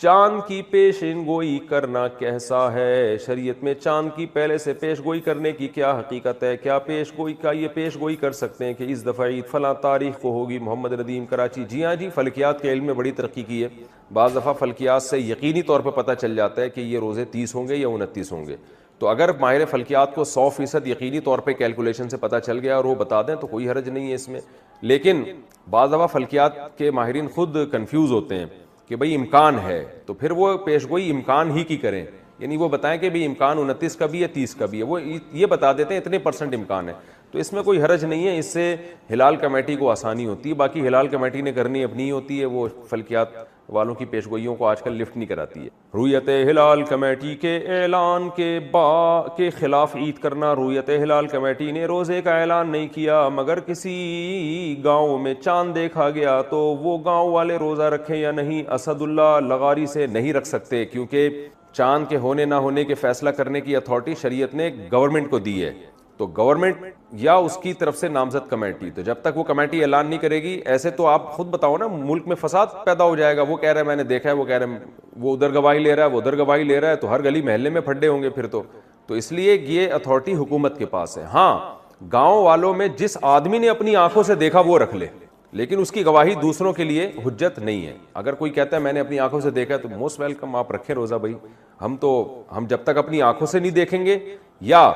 چاند کی پیشین گوئی کرنا کیسا ہے؟ شریعت میں چاند کی پہلے سے پیش گوئی کرنے کی کیا حقیقت ہے؟ کیا پیش گوئی کا یہ پیش گوئی کر سکتے ہیں کہ اس دفعہ عید فلاں تاریخ کو ہوگی؟ محمد ندیم کراچی. جی ہاں جی، فلکیات کے علم میں بڑی ترقی کی ہے. بعض دفعہ فلکیات سے یقینی طور پہ پتہ چل جاتا ہے کہ یہ روزے 30 ہوں گے یا 29 ہوں گے. تو اگر ماہر فلکیات کو 100% یقینی طور پہ کیلکولیشن سے پتہ چل گیا اور وہ بتا دیں تو کوئی حرج نہیں ہے اس میں. لیکن بعض دفعہ فلکیات کے ماہرین خود کنفیوز ہوتے ہیں کہ بھئی امکان ہے، تو پھر وہ پیش گوئی امکان ہی کی کریں. یعنی وہ بتائیں کہ بھئی امکان 29 کا بھی ہے 30 کا بھی ہے، وہ یہ بتا دیتے ہیں اتنے % امکان ہے. تو اس میں کوئی حرج نہیں ہے، اس سے ہلال کمیٹی کو آسانی ہوتی ہے. باقی ہلال کمیٹی نے کرنی اپنی ہوتی ہے، وہ فلکیات والوں کی پیش گوئیوں کو آج کل لفٹ نہیں کراتی ہے. رویت ہلال کمیٹی کے اعلان کے خلاف عید کرنا. رویت ہلال کمیٹی نے روزے کا اعلان نہیں کیا، مگر کسی گاؤں میں چاند دیکھا گیا تو وہ گاؤں والے روزہ رکھیں یا نہیں؟ اسد اللہ لغاری سے نہیں رکھ سکتے، کیونکہ چاند کے ہونے نہ ہونے کے فیصلہ کرنے کی اتھارٹی شریعت نے گورنمنٹ کو دی ہے. تو گورنمنٹ یا اس کی طرف سے نامزد کمیٹی، تو جب تک وہ کمیٹی اعلان نہیں کرے گی، ایسے تو آپ خود بتاؤ نا، ملک میں فساد پیدا ہو جائے گا. وہ کہہ رہا ہے میں نے دیکھا ہے، وہ کہہ رہا ہے وہ ادھر گواہی لے رہا ہے، وہ ادھر گواہی لے رہا ہے، تو ہر گلی محلے میں پھڈے ہوں گے پھر تو اس لیے یہ اتھارٹی حکومت کے پاس ہے. ہاں، گاؤں والوں میں جس آدمی نے اپنی آنکھوں سے دیکھا وہ رکھ لے، لیکن اس کی گواہی دوسروں کے لیے حجت نہیں ہے. اگر کوئی کہتا ہے میں نے اپنی آنکھوں سے دیکھا تو موسٹ ویلکم، آپ رکھیں روزہ. بھائی ہم جب تک اپنی آنکھوں سے نہیں دیکھیں گے یا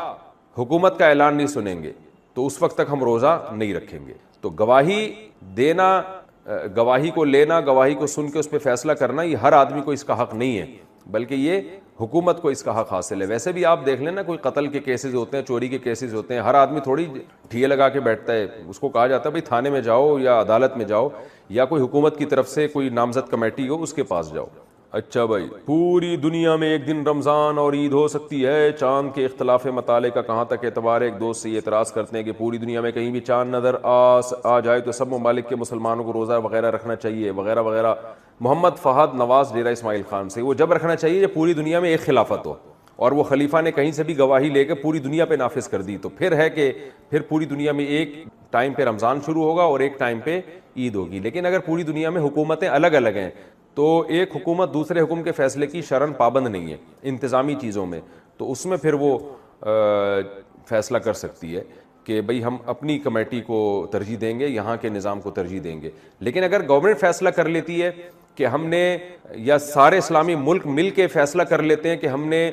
حکومت کا اعلان نہیں سنیں گے تو اس وقت تک ہم روزہ نہیں رکھیں گے. تو گواہی دینا، گواہی کو لینا، گواہی کو سن کے اس پہ فیصلہ کرنا، یہ ہر آدمی کو اس کا حق نہیں ہے، بلکہ یہ حکومت کو اس کا حق حاصل ہے. ویسے بھی آپ دیکھ لیں نا، کوئی قتل کے کیسز ہوتے ہیں، چوری کے کیسز ہوتے ہیں، ہر آدمی تھوڑی ٹھیے لگا کے بیٹھتا ہے. اس کو کہا جاتا ہے بھائی تھانے میں جاؤ یا عدالت میں جاؤ یا کوئی حکومت کی طرف سے کوئی نامزد کمیٹی ہو اس کے پاس جاؤ. اچھا بھائی، پوری دنیا میں ایک دن رمضان اور عید ہو سکتی ہے. چاند کے اختلاف مطالعے کا کہاں تک اعتبار ہے؟ ایک دوست سے یہ اعتراض کرتے ہیں کہ پوری دنیا میں کہیں بھی چاند نظر آ جائے تو سب ممالک کے مسلمانوں کو روزہ وغیرہ رکھنا چاہیے وغیرہ وغیرہ. محمد فہد نواز ڈیرہ اسماعیل خان سے، وہ جب رکھنا چاہیے جب پوری دنیا میں ایک خلافت ہو اور وہ خلیفہ نے کہیں سے بھی گواہی لے کے پوری دنیا پہ نافذ کر دی. تو پھر ہے کہ پھر پوری دنیا میں ایک ٹائم پہ رمضان شروع ہوگا اور ایک ٹائم پہ عید ہوگی. لیکن اگر پوری دنیا میں حکومتیں الگ الگ ہیں تو ایک حکومت دوسرے حکم کے فیصلے کی شرعاً پابند نہیں ہے انتظامی چیزوں میں، تو اس میں پھر وہ فیصلہ کر سکتی ہے کہ بھئی ہم اپنی کمیٹی کو ترجیح دیں گے، یہاں کے نظام کو ترجیح دیں گے. لیکن اگر گورنمنٹ فیصلہ کر لیتی ہے کہ ہم نے، یا سارے اسلامی ملک مل کے فیصلہ کر لیتے ہیں کہ ہم نے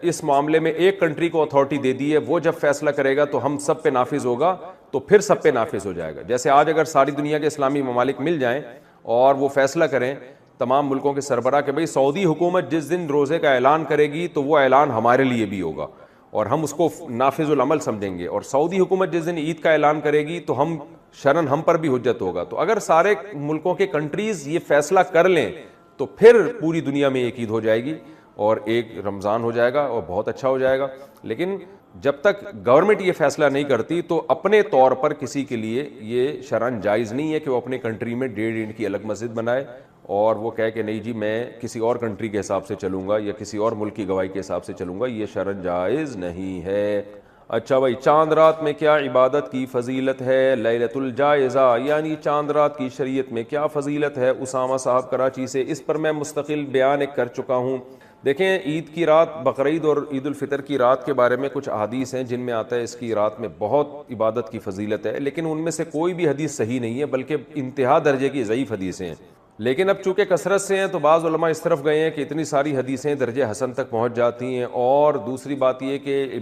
اس معاملے میں ایک کنٹری کو اتھارٹی دے دی ہے، وہ جب فیصلہ کرے گا تو ہم سب پہ نافذ ہوگا، تو پھر سب پہ نافذ ہو جائے گا. جیسے آج اگر ساری دنیا کے اسلامی ممالک مل جائیں اور وہ فیصلہ کریں تمام ملکوں کے سربراہ کہ بھئی سعودی حکومت جس دن روزے کا اعلان کرے گی تو وہ اعلان ہمارے لیے بھی ہوگا اور ہم اس کو نافذ العمل سمجھیں گے، اور سعودی حکومت جس دن عید کا اعلان کرے گی تو ہم شرعاً ہم پر بھی حجت ہوگا. تو اگر سارے ملکوں کے کنٹریز یہ فیصلہ کر لیں تو پھر پوری دنیا میں ایک عید ہو جائے گی اور ایک رمضان ہو جائے گا اور بہت اچھا ہو جائے گا. لیکن جب تک گورنمنٹ یہ فیصلہ نہیں کرتی تو اپنے طور پر کسی کے لیے یہ شرعاً جائز نہیں ہے کہ وہ اپنے کنٹری میں 1.5 اینٹ کی الگ مسجد بنائے اور وہ کہے کہ نہیں جی میں کسی اور کنٹری کے حساب سے چلوں گا یا کسی اور ملک کی گواہی کے حساب سے چلوں گا. یہ شرعاً جائز نہیں ہے. اچھا بھائی، چاند رات میں کیا عبادت کی فضیلت ہے؟ لیلۃ الجائزہ یعنی چاند رات کی شریعت میں کیا فضیلت ہے؟ اسامہ صاحب کراچی سے. اس پر میں مستقل بیان کر چکا ہوں. دیکھیں، عید کی رات، بقرعید اور عید الفطر کی رات کے بارے میں کچھ احادیث ہیں جن میں آتا ہے اس کی رات میں بہت عبادت کی فضیلت ہے، لیکن ان میں سے کوئی بھی حدیث صحیح نہیں ہے، بلکہ انتہا درجے کی ضعیف حدیثیں ہیں. لیکن اب چونکہ کثرت سے ہیں تو بعض علماء اس طرف گئے ہیں کہ اتنی ساری حدیثیں درجہ حسن تک پہنچ جاتی ہیں، اور دوسری بات یہ کہ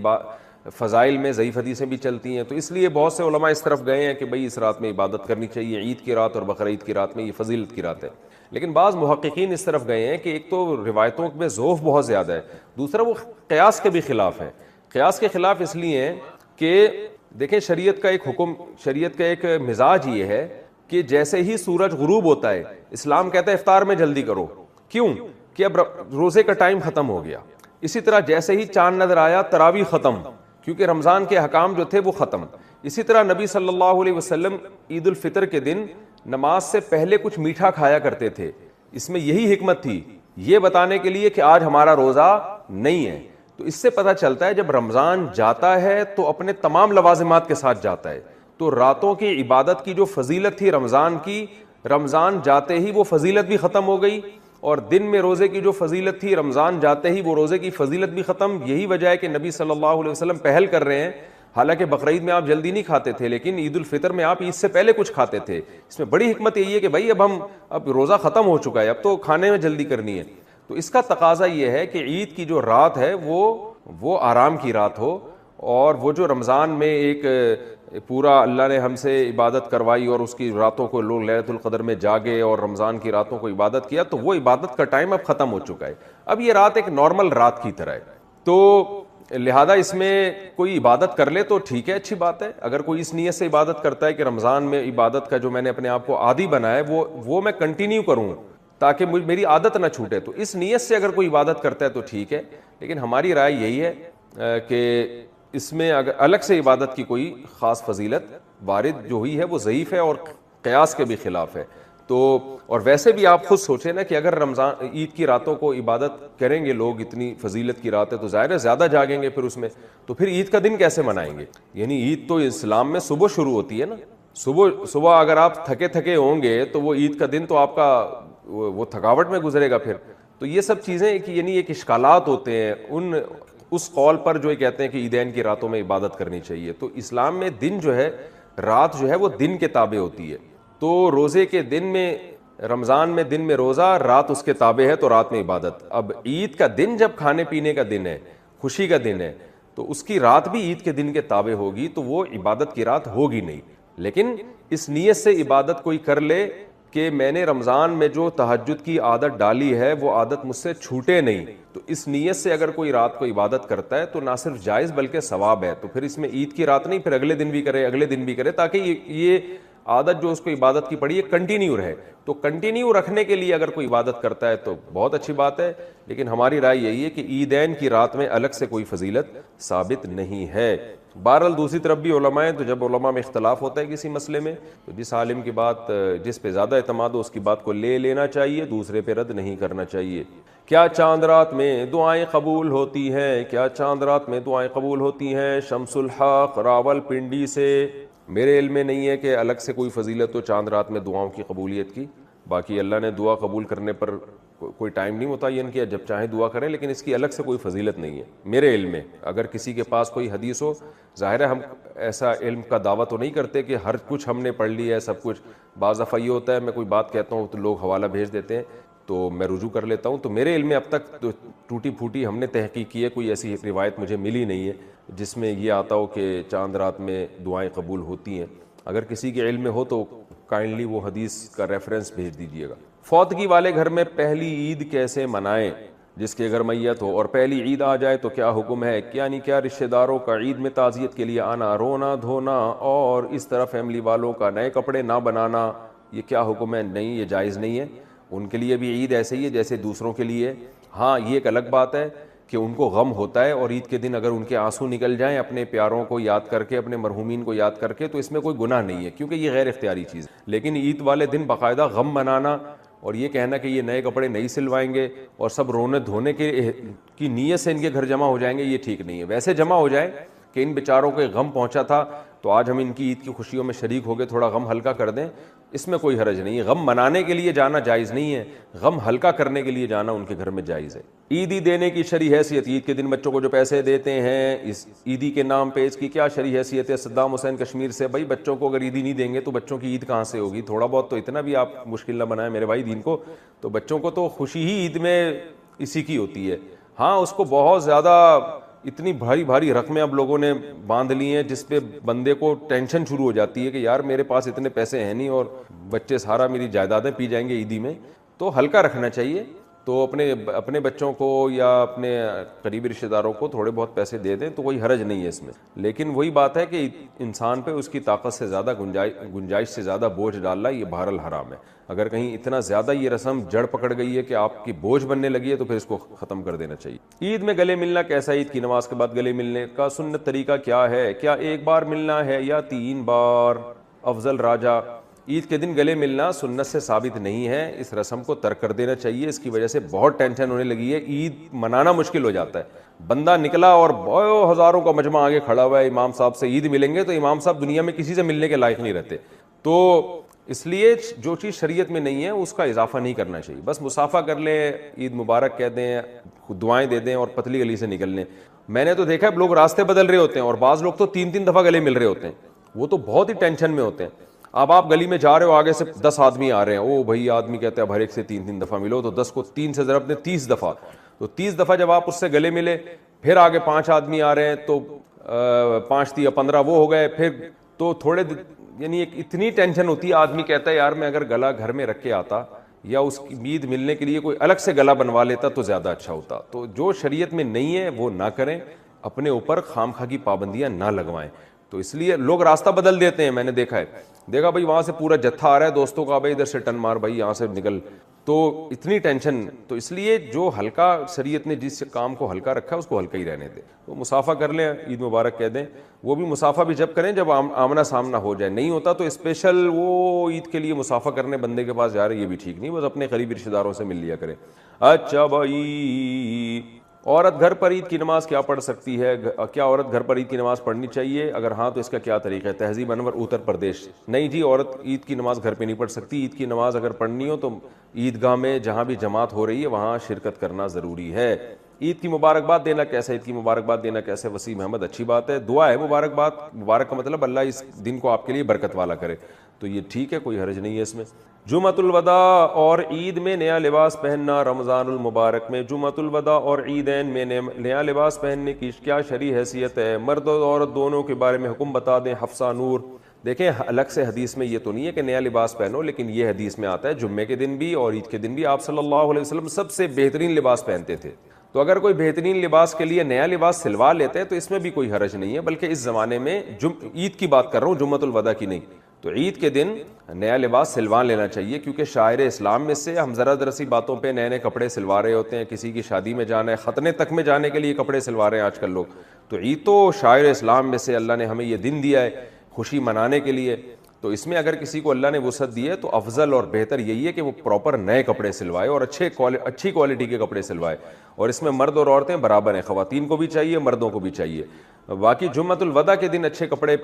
فضائل میں ضعیف حدیثیں بھی چلتی ہیں، تو اس لیے بہت سے علماء اس طرف گئے ہیں کہ بھئی اس رات میں عبادت کرنی چاہیے، عید کی رات اور بقرعید کی رات میں یہ فضیلت کی رات ہے. لیکن بعض محققین اس طرف گئے ہیں کہ ایک تو روایتوں میں ذوف بہت زیادہ ہے، دوسرا وہ قیاس کے بھی خلاف ہے. قیاس کے خلاف اس لیے ہیں کہ دیکھیں شریعت کا ایک حکم، شریعت کا ایک مزاج یہ ہے کہ جیسے ہی سورج غروب ہوتا ہے اسلام کہتا ہے افطار میں جلدی کرو. کیوں؟ کہ اب روزے کا ٹائم ختم ہو گیا. اسی طرح جیسے ہی چاند نظر آیا تراویح ختم، کیونکہ رمضان کے حکام جو تھے وہ ختم. اسی طرح نبی صلی اللہ علیہ وسلم عید الفطر کے دن نماز سے پہلے کچھ میٹھا کھایا کرتے تھے. اس میں یہی حکمت تھی، یہ بتانے کے لیے کہ آج ہمارا روزہ نہیں ہے. تو اس سے پتہ چلتا ہے جب رمضان جاتا ہے تو اپنے تمام لوازمات کے ساتھ جاتا ہے. تو راتوں کی عبادت کی جو فضیلت تھی رمضان کی، رمضان جاتے ہی وہ فضیلت بھی ختم ہو گئی اور دن میں روزے کی جو فضیلت تھی رمضان جاتے ہی وہ روزے کی فضیلت بھی ختم. یہی وجہ ہے کہ نبی صلی اللہ علیہ وسلم پہل کر رہے ہیں. حالانکہ بقرعید میں آپ جلدی نہیں کھاتے تھے, لیکن عید الفطر میں آپ عید سے پہلے کچھ کھاتے تھے. اس میں بڑی حکمت یہی ہے کہ بھائی اب روزہ ختم ہو چکا ہے, اب تو کھانے میں جلدی کرنی ہے. تو اس کا تقاضا یہ ہے کہ عید کی جو رات ہے وہ آرام کی رات ہو, اور وہ جو رمضان میں ایک پورا اللہ نے ہم سے عبادت کروائی اور اس کی راتوں کو لوگ لیلۃ القدر میں جاگے اور رمضان کی راتوں کو عبادت کیا, تو وہ عبادت کا ٹائم اب ختم ہو چکا ہے. اب یہ رات ایک نارمل رات کی طرح ہے. تو لہذا اس میں کوئی عبادت کر لے تو ٹھیک ہے, اچھی بات ہے. اگر کوئی اس نیت سے عبادت کرتا ہے کہ رمضان میں عبادت کا جو میں نے اپنے آپ کو عادی بنایا ہے وہ میں کنٹینیو کروں تاکہ میری عادت نہ چھوٹے, تو اس نیت سے اگر کوئی عبادت کرتا ہے تو ٹھیک ہے. لیکن ہماری رائے یہی ہے کہ اس میں اگر الگ سے عبادت کی کوئی خاص فضیلت وارد جو ہوئی ہے وہ ضعیف ہے اور قیاس کے بھی خلاف ہے. تو اور ویسے بھی آپ خود سوچیں نا کہ اگر رمضان عید کی راتوں کو عبادت کریں گے لوگ, اتنی فضیلت کی رات ہے تو ظاہر ہے زیادہ جاگیں گے پھر اس میں, تو پھر عید کا دن کیسے منائیں گے؟ یعنی عید تو اسلام میں صبح شروع ہوتی ہے نا, صبح اگر آپ تھکے ہوں گے تو وہ عید کا دن تو آپ کا وہ تھکاوٹ میں گزرے گا پھر. تو یہ سب چیزیں کہ یعنی ایک اشکالات ہوتے ہیں اس قول پر جو کہتے ہیں کہ عیدین کی راتوں میں عبادت کرنی چاہیے. تو اسلام میں دن جو ہے, رات جو ہے وہ دن کے تابع ہوتی ہے. تو روزے کے دن میں, رمضان میں دن میں روزہ, رات اس کے تابع ہے تو رات میں عبادت. اب عید کا دن جب کھانے پینے کا دن ہے, خوشی کا دن ہے, تو اس کی رات بھی عید کے دن کے تابع ہوگی, تو وہ عبادت کی رات ہوگی نہیں. لیکن اس نیت سے عبادت کوئی کر لے کہ میں نے رمضان میں جو تہجد کی عادت ڈالی ہے وہ عادت مجھ سے چھوٹے نہیں, تو اس نیت سے اگر کوئی رات کو عبادت کرتا ہے تو نہ صرف جائز بلکہ ثواب ہے. تو پھر اس میں عید کی رات نہیں, پھر اگلے دن بھی کرے, اگلے دن بھی کرے, تاکہ یہ عادت جو اس کو عبادت کی پڑی ہے کنٹینیو رہے. تو کنٹینیو رکھنے کے لیے اگر کوئی عبادت کرتا ہے تو بہت اچھی بات ہے. لیکن ہماری رائے یہی ہے کہ عیدین کی رات میں الگ سے کوئی فضیلت ثابت نہیں ہے. بہرحال دوسری طرف بھی علماء ہیں, تو جب علماء میں اختلاف ہوتا ہے کسی مسئلے میں تو جس عالم کی بات, جس پہ زیادہ اعتماد ہو اس کی بات کو لے لینا چاہیے, دوسرے پہ رد نہیں کرنا چاہیے. کیا چاند رات میں دعائیں قبول ہوتی ہیں؟ کیا چاند رات میں دعائیں قبول ہوتی ہیں؟ شمس الحق راول پنڈی سے. میرے علم میں نہیں ہے کہ الگ سے کوئی فضیلت ہو چاند رات میں دعاؤں کی قبولیت کی. باقی اللہ نے دعا قبول کرنے پر کوئی ٹائم نہیں متعین کیا, جب چاہیں دعا کریں, لیکن اس کی الگ سے کوئی فضیلت نہیں ہے میرے علم میں. اگر کسی کے پاس کوئی حدیث ہو, ظاہر ہے ہم ایسا علم کا دعویٰ تو نہیں کرتے کہ ہر کچھ ہم نے پڑھ لیا ہے سب کچھ. بعض دفعہ یہ ہوتا ہے میں کوئی بات کہتا ہوں تو لوگ حوالہ بھیج دیتے ہیں, تو میں رجوع کر لیتا ہوں. تو میرے علم میں اب تک ٹوٹی پھوٹی ہم نے تحقیق کی ہے, کوئی ایسی روایت مجھے ملی نہیں ہے جس میں یہ آتا ہو کہ چاند رات میں دعائیں قبول ہوتی ہیں. اگر کسی کے علم میں ہو تو کائنڈلی وہ حدیث کا ریفرنس بھیج دیجیے گا. فوتگی والے گھر میں پہلی عید کیسے منائیں؟ جس کے گھر میت ہو اور پہلی عید آ جائے تو کیا حکم ہے؟ یعنی کیا رشتہ داروں کا عید میں تعزیت کے لیے آنا, رونا دھونا, اور اس طرح فیملی والوں کا نئے کپڑے نہ بنانا, یہ کیا حکم ہے؟ نہیں, یہ جائز نہیں ہے. ان کے لیے بھی عید ایسے ہی ہے جیسے دوسروں کے لیے. ہاں یہ ایک الگ بات ہے کہ ان کو غم ہوتا ہے, اور عید کے دن اگر ان کے آنسو نکل جائیں اپنے پیاروں کو یاد کر کے, اپنے مرحومین کو یاد کر کے, تو اس میں کوئی گناہ نہیں ہے کیونکہ یہ غیر اختیاری چیز ہے. لیکن عید والے دن باقاعدہ غم منانا اور یہ کہنا کہ یہ نئے کپڑے نہیں سلوائیں گے اور سب رونے دھونے کی نیت سے ان کے گھر جمع ہو جائیں گے, یہ ٹھیک نہیں ہے. ویسے جمع ہو جائیں کہ ان بیچاروں کو غم پہنچا تھا تو آج ہم ان کی عید کی خوشیوں میں شریک ہو گئے, تھوڑا غم ہلکا کر دیں, اس میں کوئی حرج نہیں ہے. غم منانے کے لیے جانا جائز نہیں ہے, غم ہلکا کرنے کے لیے جانا ان کے گھر میں جائز ہے. عیدی دینے کی شرعی حیثیت, عید کے دن بچوں کو جو پیسے دیتے ہیں اس عیدی کے نام پہ, اس کی کیا شرعی حیثیت ہے؟ صدام حسین کشمیر سے. بھائی بچوں کو اگر عیدی نہیں دیں گے تو بچوں کی عید کہاں سے ہوگی؟ تھوڑا بہت تو اتنا بھی آپ مشکل نہ بنائیں میرے بھائی دین کو. تو بچوں کو تو خوشی ہی عید میں اسی کی ہوتی ہے. ہاں اس کو بہت زیادہ اتنی بھاری بھاری رقمیں اب لوگوں نے باندھ لی ہیں جس پہ بندے کو ٹینشن شروع ہو جاتی ہے کہ یار میرے پاس اتنے پیسے ہیں نہیں اور بچے سارا میری جائیدادیں پی جائیں گے عیدی میں. تو ہلکا رکھنا چاہیے. تو اپنے بچوں کو یا اپنے قریبی رشتہ داروں کو تھوڑے بہت پیسے دے دیں تو کوئی حرج نہیں ہے اس میں. لیکن وہی بات ہے کہ انسان پہ اس کی طاقت سے زیادہ گنجائش سے زیادہ بوجھ ڈالنا یہ بہرحال حرام ہے. اگر کہیں اتنا زیادہ یہ رسم جڑ پکڑ گئی ہے کہ آپ کی بوجھ بننے لگی ہے تو پھر اس کو ختم کر دینا چاہیے. عید میں گلے ملنا کیسا؟ عید کی نماز کے بعد گلے ملنے کا سنت طریقہ کیا ہے؟ کیا ایک بار ملنا ہے یا 3 بار؟ افضل راجہ, عید کے دن گلے ملنا سنت سے ثابت نہیں ہے, اس رسم کو ترک کر دینا چاہیے. اس کی وجہ سے بہت ٹینشن ہونے لگی ہے, عید منانا مشکل ہو جاتا ہے. بندہ نکلا اور ہزاروں کا مجمع آگے کھڑا ہوا ہے, امام صاحب سے عید ملیں گے, تو امام صاحب دنیا میں کسی سے ملنے کے لائق نہیں رہتے. تو اس لیے جو چیز شریعت میں نہیں ہے اس کا اضافہ نہیں کرنا چاہیے. بس مصافہ کر لیں, عید مبارک کہہ دیں, دعائیں دے دیں اور پتلی گلی سے نکل لیں. میں نے تو دیکھا ہے لوگ راستے بدل رہے ہوتے ہیں اور بعض لوگ تو 3 دفعہ گلے مل رہے ہوتے ہیں, وہ تو بہت ہی ٹینشن میں ہوتے ہیں. اب آپ گلی میں جا رہے ہو, آگے سے 10 آدمی آ رہے ہیں, او بھائی آدمی کہتے ہیں اب ہر ایک سے 3 دفعہ ملو, تو 10 کو 3 سے ضرب دیں 30 دفعہ, تو 30 دفعہ جب آپ اس سے گلے ملے, پھر آگے 5 آدمی آ رہے ہیں تو 5 یا 15 وہ ہو گئے, پھر تو تھوڑے یعنی ایک اتنی ٹینشن ہوتی ہے. آدمی کہتا ہے یار میں اگر گلا گھر میں رکھ کے آتا یا اس کی عید ملنے کے لیے کوئی الگ سے گلا بنوا لیتا تو زیادہ اچھا ہوتا. تو جو شریعت میں نہیں ہے وہ نہ کریں, اپنے اوپر خام خواہ کی پابندیاں نہ لگوائیں. تو اس لیے لوگ راستہ بدل دیتے ہیں. میں نے دیکھا بھائی وہاں سے پورا جتھا آ رہا ہے دوستوں کا, بھائی ادھر سے ٹن مار, بھائی یہاں سے نکل, تو اتنی ٹینشن. تو اس لیے جو ہلکا شریعت نے جس کام کو ہلکا رکھا ہے اس کو ہلکا ہی رہنے دے. تو مصافہ کر لیں, عید مبارک کہہ دیں. وہ بھی مصافہ بھی جب کریں جب آمنا سامنا ہو جائے. نہیں ہوتا تو اسپیشل وہ عید کے لیے مصافہ کرنے بندے کے پاس جا رہے, یہ بھی ٹھیک نہیں. بس اپنے قریبی رشتہ داروں سے مل لیا کریں. اچھا بھائی, عورت گھر پر عید کی نماز کیا پڑھ سکتی ہے؟ کیا عورت گھر پر عید کی نماز پڑھنی چاہیے؟ اگر ہاں تو اس کا کیا طریقہ ہے؟ تہذیب انور اتر پردیش. نہیں جی, عورت عید کی نماز گھر پہ نہیں پڑھ سکتی. عید کی نماز اگر پڑھنی ہو تو عیدگاہ میں جہاں بھی جماعت ہو رہی ہے وہاں شرکت کرنا ضروری ہے. عید کی مبارکباد دینا کیسے؟ عید کی مبارکباد دینا کیسے؟ وسیم احمد, اچھی بات ہے, دعا ہے مبارکباد. مبارک کا مطلب اللہ اس دن کو آپ کے لیے برکت والا کرے, تو یہ ٹھیک ہے, کوئی حرج نہیں ہے اس میں. جمعۃ الوداع اور عید میں نیا لباس پہننا رمضان المبارک میں. جمعۃ الوداع اور عیدین میں نیا لباس پہننے کی کیا شرعی حیثیت ہے؟ مرد اور عورت دونوں کے بارے میں حکم بتا دیں. حفصہ نور. دیکھیں الگ سے حدیث میں یہ تو نہیں ہے کہ نیا لباس پہنو, لیکن یہ حدیث میں آتا ہے جمعے کے دن بھی اور عید کے دن بھی آپ صلی اللہ علیہ وسلم سب سے بہترین لباس پہنتے تھے. تو اگر کوئی بہترین لباس کے لیے نیا لباس سلوا لیتے ہیں تو اس میں بھی کوئی حرج نہیں ہے, بلکہ اس زمانے میں عید کی بات کر رہا ہوں, جمعۃ الوداع کی نہیں. تو عید کے دن نیا لباس سلوا لینا چاہیے, کیونکہ شاعر اسلام میں سے ہم ذرا ذرا سی باتوں پہ نئے نئے کپڑے سلوا رہے ہوتے ہیں. کسی کی شادی میں جانا ہے, ختنے تک میں جانے کے لیے کپڑے سلوا رہے ہیں آج کل لوگ. تو عید تو شاعر اسلام میں سے اللہ نے ہمیں یہ دن دیا ہے خوشی منانے کے لیے. تو اس میں اگر کسی کو اللہ نے وسعت دی ہے تو افضل اور بہتر یہی ہے کہ وہ پراپر نئے کپڑے سلوائے اور اچھی کوالٹی کے کپڑے سلوائے. اور اس میں مرد اور عورتیں برابر ہیں, خواتین کو بھی چاہیے مردوں کو بھی چاہیے. باقی جمعۃ الوداع کے دن اچھے کپڑے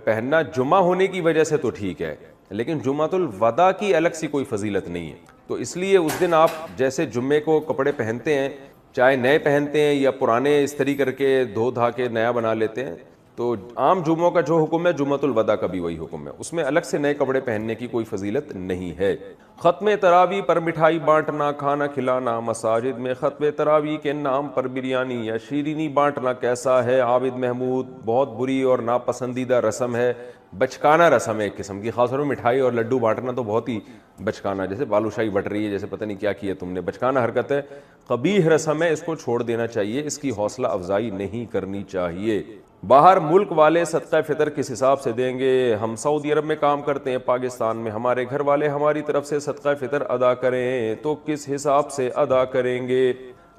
پہننا جمعہ ہونے کی وجہ سے تو ٹھیک ہے, لیکن جمعۃ الوداع کی الگ سی کوئی فضیلت نہیں ہے. تو اس لیے اس دن آپ جیسے جمعے کو کپڑے پہنتے ہیں, چاہے نئے پہنتے ہیں یا پرانے استری کر کے دھو دھا کے نیا بنا لیتے ہیں, تو عام جمعوں کا جو حکم ہے جمعۃ الوداع کا بھی وہی حکم ہے. اس میں الگ سے نئے کپڑے پہننے کی کوئی فضیلت نہیں ہے. ختم تراویح پر مٹھائی بانٹنا, کھانا کھلانا. مساجد میں ختم تراویح کے نام پر بریانی یا شیرینی بانٹنا کیسا ہے؟ عابد محمود, بہت بری اور ناپسندیدہ رسم ہے, بچکانہ رسم ہے ایک قسم کی. خاص طور پر مٹھائی اور لڈو بانٹنا تو بہت ہی بچکانہ, جیسے بالوشاہی بٹ رہی ہے, جیسے پتہ نہیں کیا کیا تم نے. بچکانہ حرکت ہے, قبیح رسم ہے, اس کو چھوڑ دینا چاہیے, اس کی حوصلہ افزائی نہیں کرنی چاہیے. باہر ملک والے صدقہ فطر کس حساب سے دیں گے؟ ہم سعودی عرب میں کام کرتے ہیں, پاکستان میں ہمارے گھر والے ہماری طرف سے صدقہ فطر ادا کریں تو کس حساب سے ادا کریں گے؟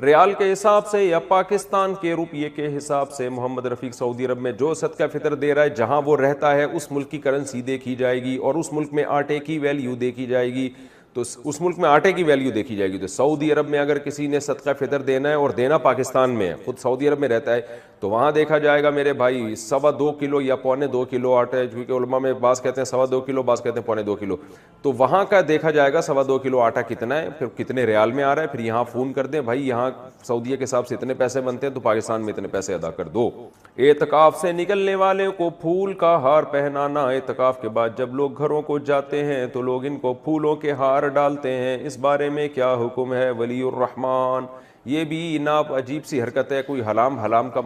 ریال کے حساب سے یا پاکستان کے روپیے کے حساب سے؟ محمد رفیق, سعودی عرب میں جو صدقہ فطر دے رہا ہے جہاں وہ رہتا ہے اس ملک کی کرنسی دیکھی جائے گی اور اس ملک میں آٹے کی ویلیو دیکھی جائے گی. تو اس ملک میں آٹے کی ویلیو دیکھی جائے گی. تو سعودی عرب میں اگر کسی نے صدقہ فطر دینا ہے اور دینا پاکستان میں ہے, خود سعودی عرب میں رہتا ہے, تو وہاں دیکھا جائے گا میرے بھائی 2.25 کلو یا 2.25 کلو آٹا ہے, کیونکہ علماء میں بعض کہتے ہیں 2.25 کلو, بعض کہتے ہیں 2.25 کلو. تو وہاں کا دیکھا جائے گا 2.25 کلو آٹا کتنا ہے, پھر کتنے ریال میں آ رہا ہے, پھر یہاں فون کر دیں بھائی یہاں سعودیہ کے حساب سے اتنے پیسے بنتے ہیں تو پاکستان میں اتنے پیسے ادا کر دو. اعتکاف سے نکلنے والے کو پھول کا ہار پہنانا. اعتکاف کے بعد جب لوگ گھروں کو جاتے ہیں تو لوگ ان کو پھولوں کے ہار ڈالتے ہیں, اس بارے میں کیا حکم ہے؟ ولی الرحمان. یہ بھی عجیب سی حرکت ہے, کوئی حلال حرام کا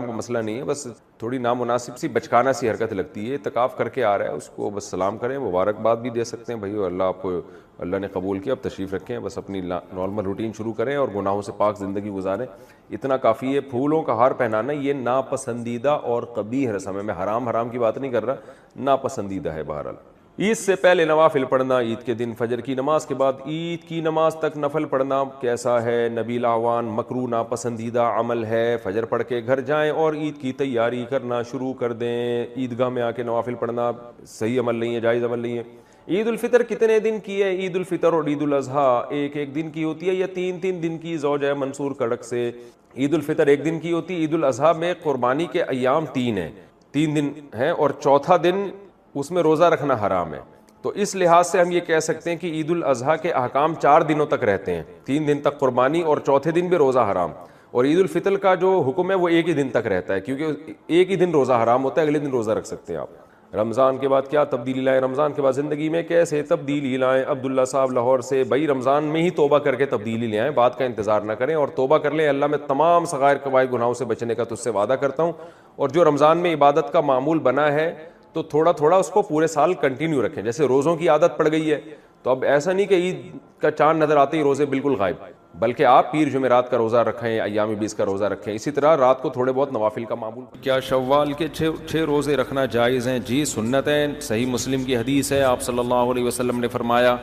مسئلہ نہیں ہے, بس تھوڑی نامناسب سی بچکانہ سی حرکت لگتی ہے. اعتکاف کر کے آ رہا ہے اس کو بس سلام کریں, مبارکباد بھی دے سکتے ہیں بھائی, اللہ آپ کو اللہ نے قبول کیا, اب تشریف رکھیں, بس اپنی نارمل روٹین شروع کریں اور گناہوں سے پاک زندگی گزاریں, اتنا کافی ہے. پھولوں کا ہار پہنانا یہ ناپسندیدہ اور قبیح رسم ہے. میں حرام کی بات نہیں کر رہا, ناپسندیدہ ہے. بہرحال عید سے پہلے نوافل پڑھنا, عید کے دن فجر کی نماز کے بعد عید کی نماز تک نفل پڑھنا کیسا ہے؟ نبیل اعوان, مکروہ ناپسندیدہ عمل ہے. فجر پڑھ کے گھر جائیں اور عید کی تیاری کرنا شروع کر دیں. عیدگاہ میں آ کے نوافل پڑھنا صحیح عمل نہیں ہے, جائز عمل نہیں ہے. عید الفطر کتنے دن کی ہے؟ عید الفطر اور عید الاضحیٰ ایک دن کی ہوتی ہے یا 3 دن کی؟ زوجہ منصور کڑک سے. عید الفطر 1 دن کی ہوتی ہے. عید الاضحیٰ میں قربانی کے ایام 3 ہیں, 3 دن ہیں, اور چوتھا دن اس میں روزہ رکھنا حرام ہے. تو اس لحاظ سے ہم یہ کہہ سکتے ہیں کہ عید الاضحیٰ کے احکام 4 دنوں تک رہتے ہیں، 3 دن تک قربانی اور چوتھے دن بھی روزہ حرام، اور عید الفطر کا جو حکم ہے وہ 1 ہی دن تک رہتا ہے، کیونکہ 1 ہی دن روزہ حرام ہوتا ہے، اگلے دن روزہ رکھ سکتے ہیں آپ۔ رمضان کے بعد کیا تبدیلی لائیں، رمضان کے بعد زندگی میں کیسے تبدیلی لائیں؟ عبداللہ صاحب لاہور سے، بھائی رمضان میں ہی توبہ کر کے تبدیلی لے آئیں، بات کا انتظار نہ کریں اور توبہ کر لیں۔ اللہ میں تمام صغائر کبائر گناہوں سے بچنے کا تجھ سے وعدہ کرتا ہوں، اور جو رمضان میں عبادت کا معمول بنا ہے تو تھوڑا تھوڑا اس کو پورے سال کنٹینیو رکھیں۔ جیسے روزوں کی عادت پڑ گئی ہے تو اب ایسا نہیں کہ عید کا چاند نظر آتے ہی روزے بالکل غائب، بلکہ آپ پیر جمعرات کا روزہ رکھیں، ایام 20 کا روزہ رکھیں، اسی طرح رات کو تھوڑے بہت نوافل کا معمول۔ کیا شوال کے 6 روزے رکھنا جائز ہیں؟ جی سنت ہے، صحیح مسلم کی حدیث ہے، آپ صلی اللہ علیہ وسلم نے فرمایا،